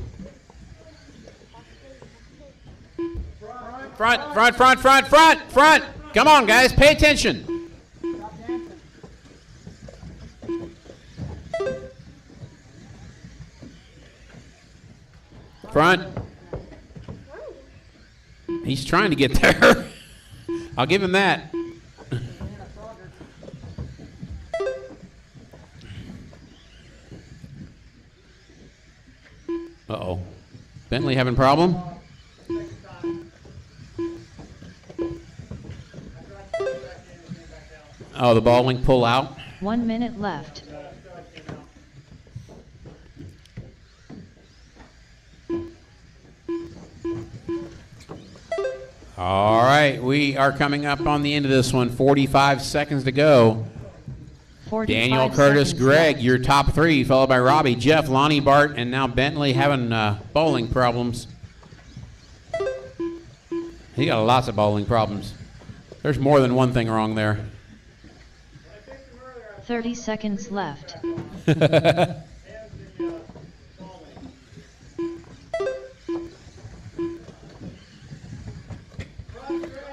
Front, front, front, front, front, front. Come on, guys, pay attention. Front. He's trying to get there. I'll give him that. Uh-oh. Bentley having a problem? Oh, the ball link pull out. 1 minute left. All right, we are coming up on the end of this one. 45 seconds to go. 45 Daniel, Curtis, seconds Greg, left. your top three, followed by Robbie, Jeff, Lonnie, Bart, and now Bentley having bowling problems. He got lots of bowling problems. There's more than one thing wrong there. 30 seconds left.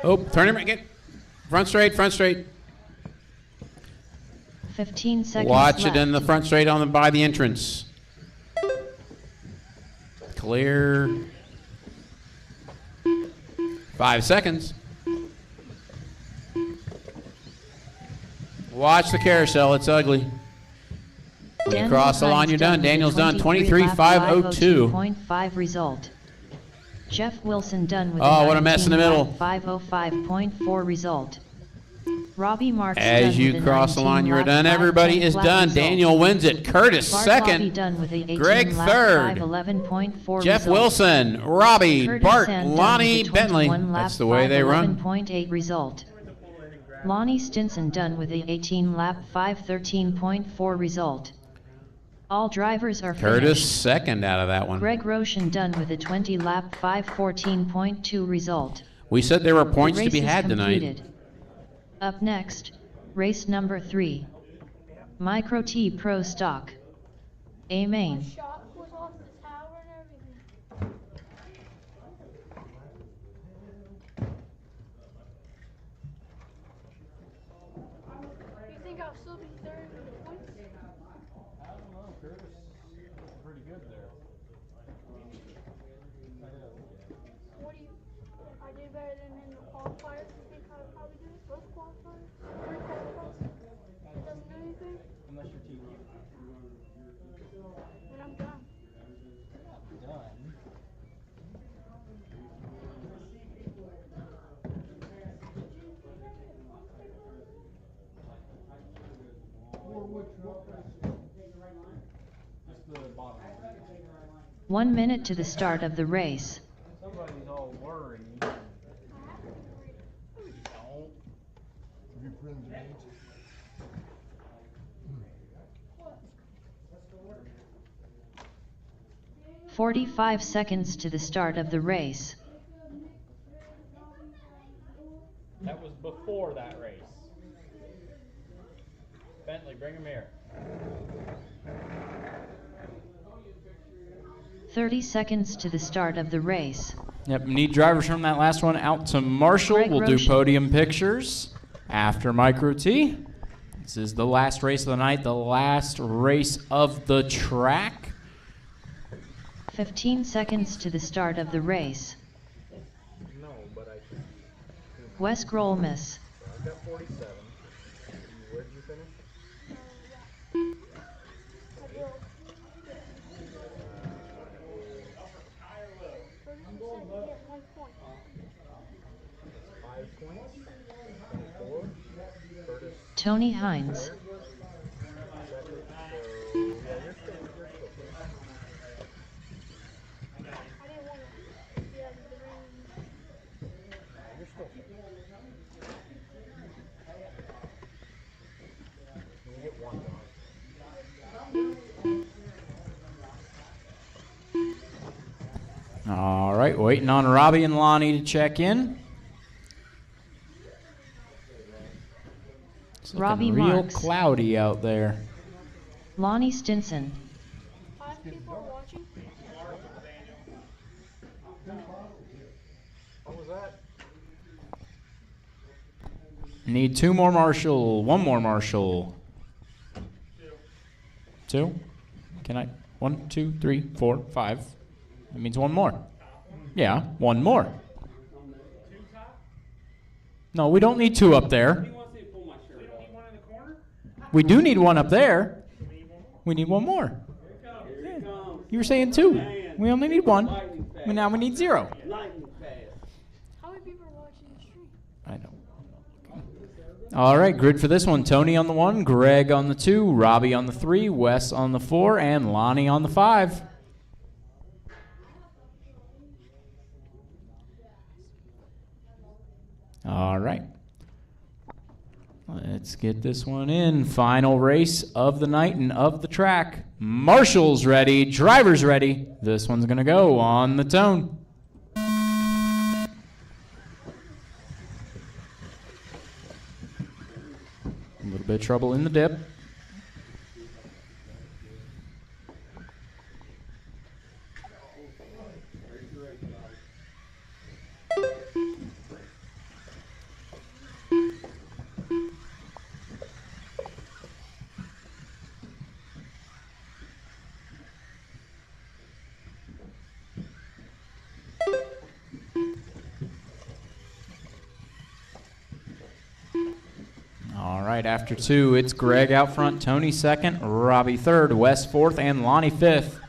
Oh, turn him, get front straight, front straight. 15 seconds Watch left. it in the front straight on by the entrance. Clear. 5 seconds. Watch the carousel, it's ugly. When you cross the line, you're done. Daniel's done. 23.502. 23.5 result. Jeff Wilson done with Oh, what a mess in the middle. 505.4 result. Robbie Marks As done you with a cross the line, 19 you're lap done. Everybody 510 is lap done. result. Daniel wins it. Curtis Bart Lobby second. done with a 18 Greg lap third. 511.4 Jeff result. Wilson, Robbie, Curtis Bart, Sand done Lonnie, with a Bentley. 21 lap That's the way they run. 511.8 result. Lonnie Stinson done with a 18 lap 513.4 result. All drivers are Curtis finished. second out of that one. Greg Roshan done with a 20 lap 514.2 result. We said there were The points to race be is had tonight. completed. Up next, race number 3. Micro T Pro Stock. A main. Shot was off the tower and everything. You think I'll still be third in the points? I don't know, Curtis is pretty good there. What do you? I did better than in the qualifiers. You think I'll probably do it? Both qualifiers? 3 qualifiers? It doesn't do anything? Unless you're team Then I'm done. done. Just the bottom. 1 minute to the start of the race. Somebody's all worried. Have you printed the names? 45 seconds to the start of the race. That was before that race. Bentley, bring him here. 30 seconds to the start of the race. Yep, need drivers from that last one out to Marshall. Greg We'll do Roshan. podium pictures after Micro T. This is the last race of the night, the last race of the track. 15 seconds to the start of the race. No, but I Wes Grolmus. got 47. Where did you finish? I will. 30%, you get 1 point. 5 points. 24. Curtis Tony Hines. second. So yeah, you're still I didn't want to. Yeah, the rain. you're still You get 1 done. right, waiting on Robbie and Lonnie to check in. It's looking Robbie real Marks. cloudy out there. Lonnie Stinson. 5 people are watching. What was that? Need 2 more Marshall, 1 more Marshall. 2? Can I? 1, 2, 3, 4, 5. That means 1 more. Yeah, 1 more. No, we don't need 2 up there. We do need 1 up there. We need 1 more. Yeah. You were saying 2. We only need 1. And now we need 0. How many people are watching the stream? I know. All right, grid for this one. Tony on the 1, Greg on the 2, Robbie on the 3, Wes on the 4, and Lonnie on the 5. All right. Let's get this one in. Final race of the night and of the track. Marshall's ready, driver's ready. This one's going to go on the Tone. A little bit of trouble in the dip. All right, after 2, it's Greg out front, Tony second, Robbie third, Wes fourth, and Lonnie fifth.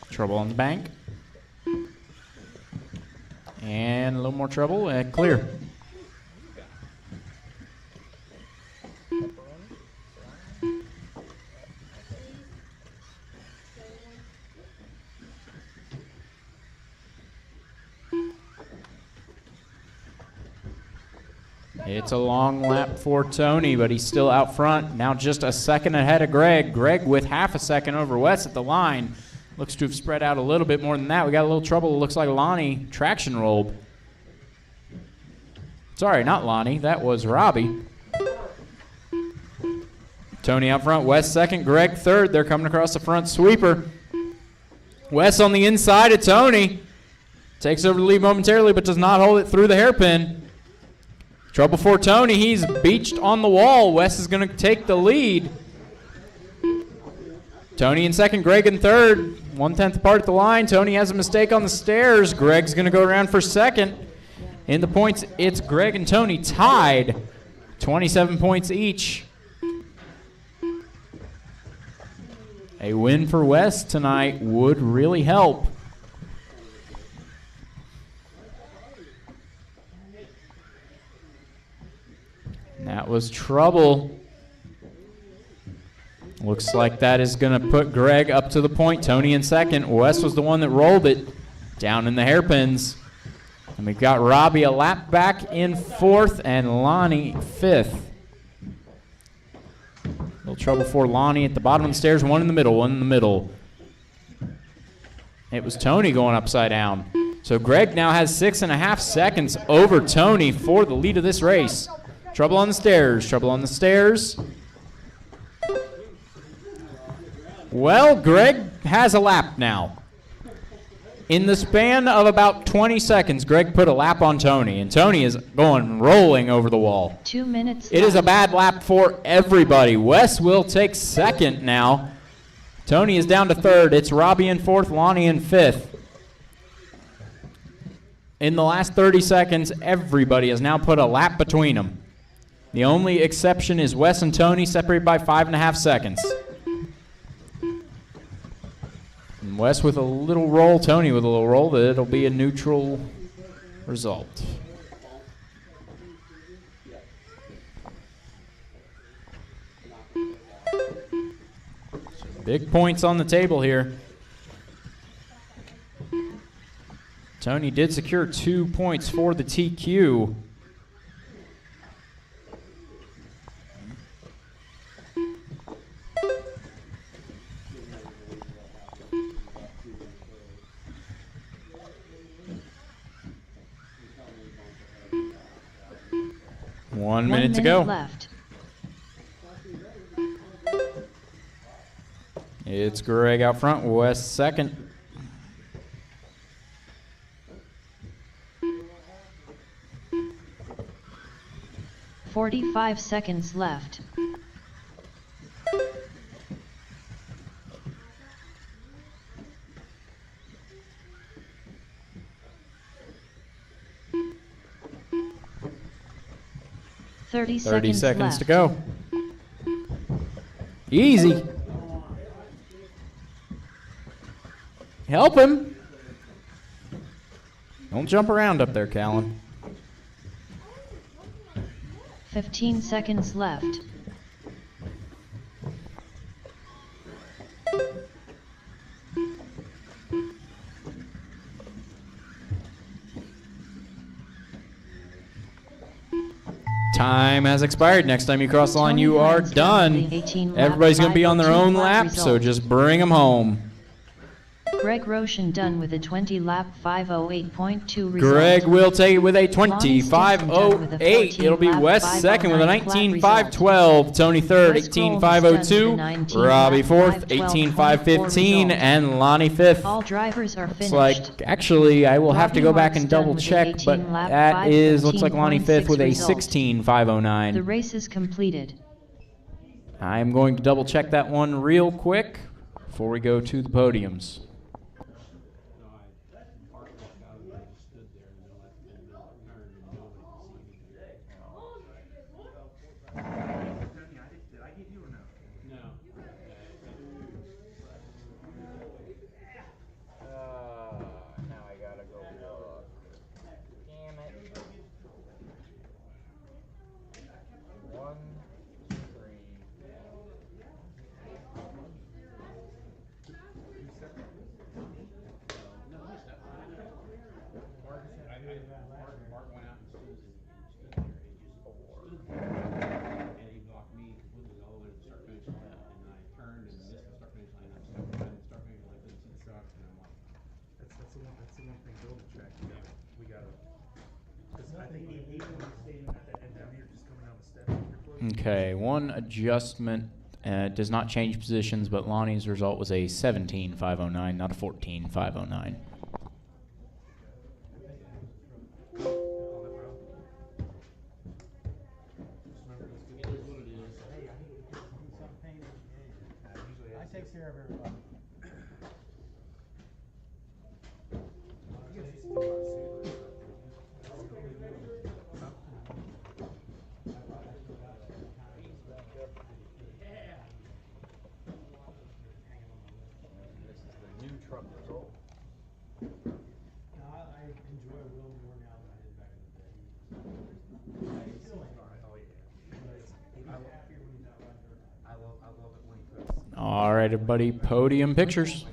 Trouble on the bank. And a little more trouble, clear. It's a long lap for Tony, but he's still out front. Now just a second ahead of Greg. Greg with half a second over Wes at the line. Looks to have spread out a little bit more than that. We got a little trouble. It looks like Lonnie traction rolled. Sorry, not Lonnie. That was Robbie. Tony out front. Wes second. Greg third. They're coming across the front sweeper. Wes on the inside of Tony. Takes over the lead momentarily, but does not hold it through the hairpin. Trouble for Tony. He's beached on the wall. Wes is going to take the lead. Tony in second, Greg in third. 1/10 apart at the line. Tony has a mistake on the stairs. Greg's going to go around for second. In the points, it's Greg and Tony tied. 27 points each. A win for Wes tonight would really help. That was trouble. Looks like that is going to put Greg up to the point. Tony in second. Wes was the one that rolled it down in the hairpins. And we've got Robbie a lap back in fourth and Lonnie fifth. A little trouble for Lonnie at the bottom of the stairs. One in the middle, one in the middle. It was Tony going upside down. So Greg now has 6.5 seconds over Tony for the lead of this race. Trouble on the stairs, trouble on the stairs. Well, Greg has a lap now. In the span of about 20 seconds, Greg put a lap on Tony, and Tony is going rolling over the wall. 2 minutes. It is a bad lap for everybody. Wes will take second now. Tony is down to third. It's Robbie in fourth, Lonnie in fifth. In the last 30 seconds, everybody has now put a lap between them. The only exception is Wes and Tony, separated by 5.5 seconds. And Wes with a little roll, Tony with a little roll. It'll be a neutral result. Some big points on the table here. Tony did secure 2 points for the TQ. 1 minute to go. left. It's Greg out front, West second. .45 seconds left. Thirty 30 seconds left. to go. Easy. Help him. Don't jump around up there, Callan. 15 seconds left. Time has expired. Next time you cross the line, Tony you are Hines done with done. the 18 lap Everybody's going to be on their 5:02 own lap lap, so result. just bring them home. Greg Roshan done with a 20 lap 5:08.2 result. Greg will take it with a Lonnie Stinson done with a 25:08. It'll be 14 West lap second with a 5:09 flat 19:5:12. Tony third, Wes Grohl has 18:5:02. done with a 19 Robbie lap fourth, 5:12.4 18:5:15, result. and Lonnie fifth. All drivers are Looks finished. like, actually, I will have to Robbie go back Marks and done double with an check, 18 but lap that is, looks like Lonnie fifth with a result. 16:5:09. The race is completed. I'm going to double check that one real quick before we go to the podiums. Did I get you or no? Now I gotta go look. Damn it. 1, 3. Mark went out and stood there and just stood there and he blocked me completely all the way to the start finish line. And I turned and missed the start finish line. I stepped behind the start finish line, couldn't see the truck, and I'm like, That's the one thing build the track. We gotta. Because I think even when you stay at the end down here, just coming down the steps. Okay, one adjustment. Does not change positions, but Lonnie's result was a 17:5:09, not a 14:5:09. I take care of everybody. This is the new truck result. I enjoy Will more now than I did back in the day. He's still oh yeah. I love it when he puts. All right, everybody, podium pictures.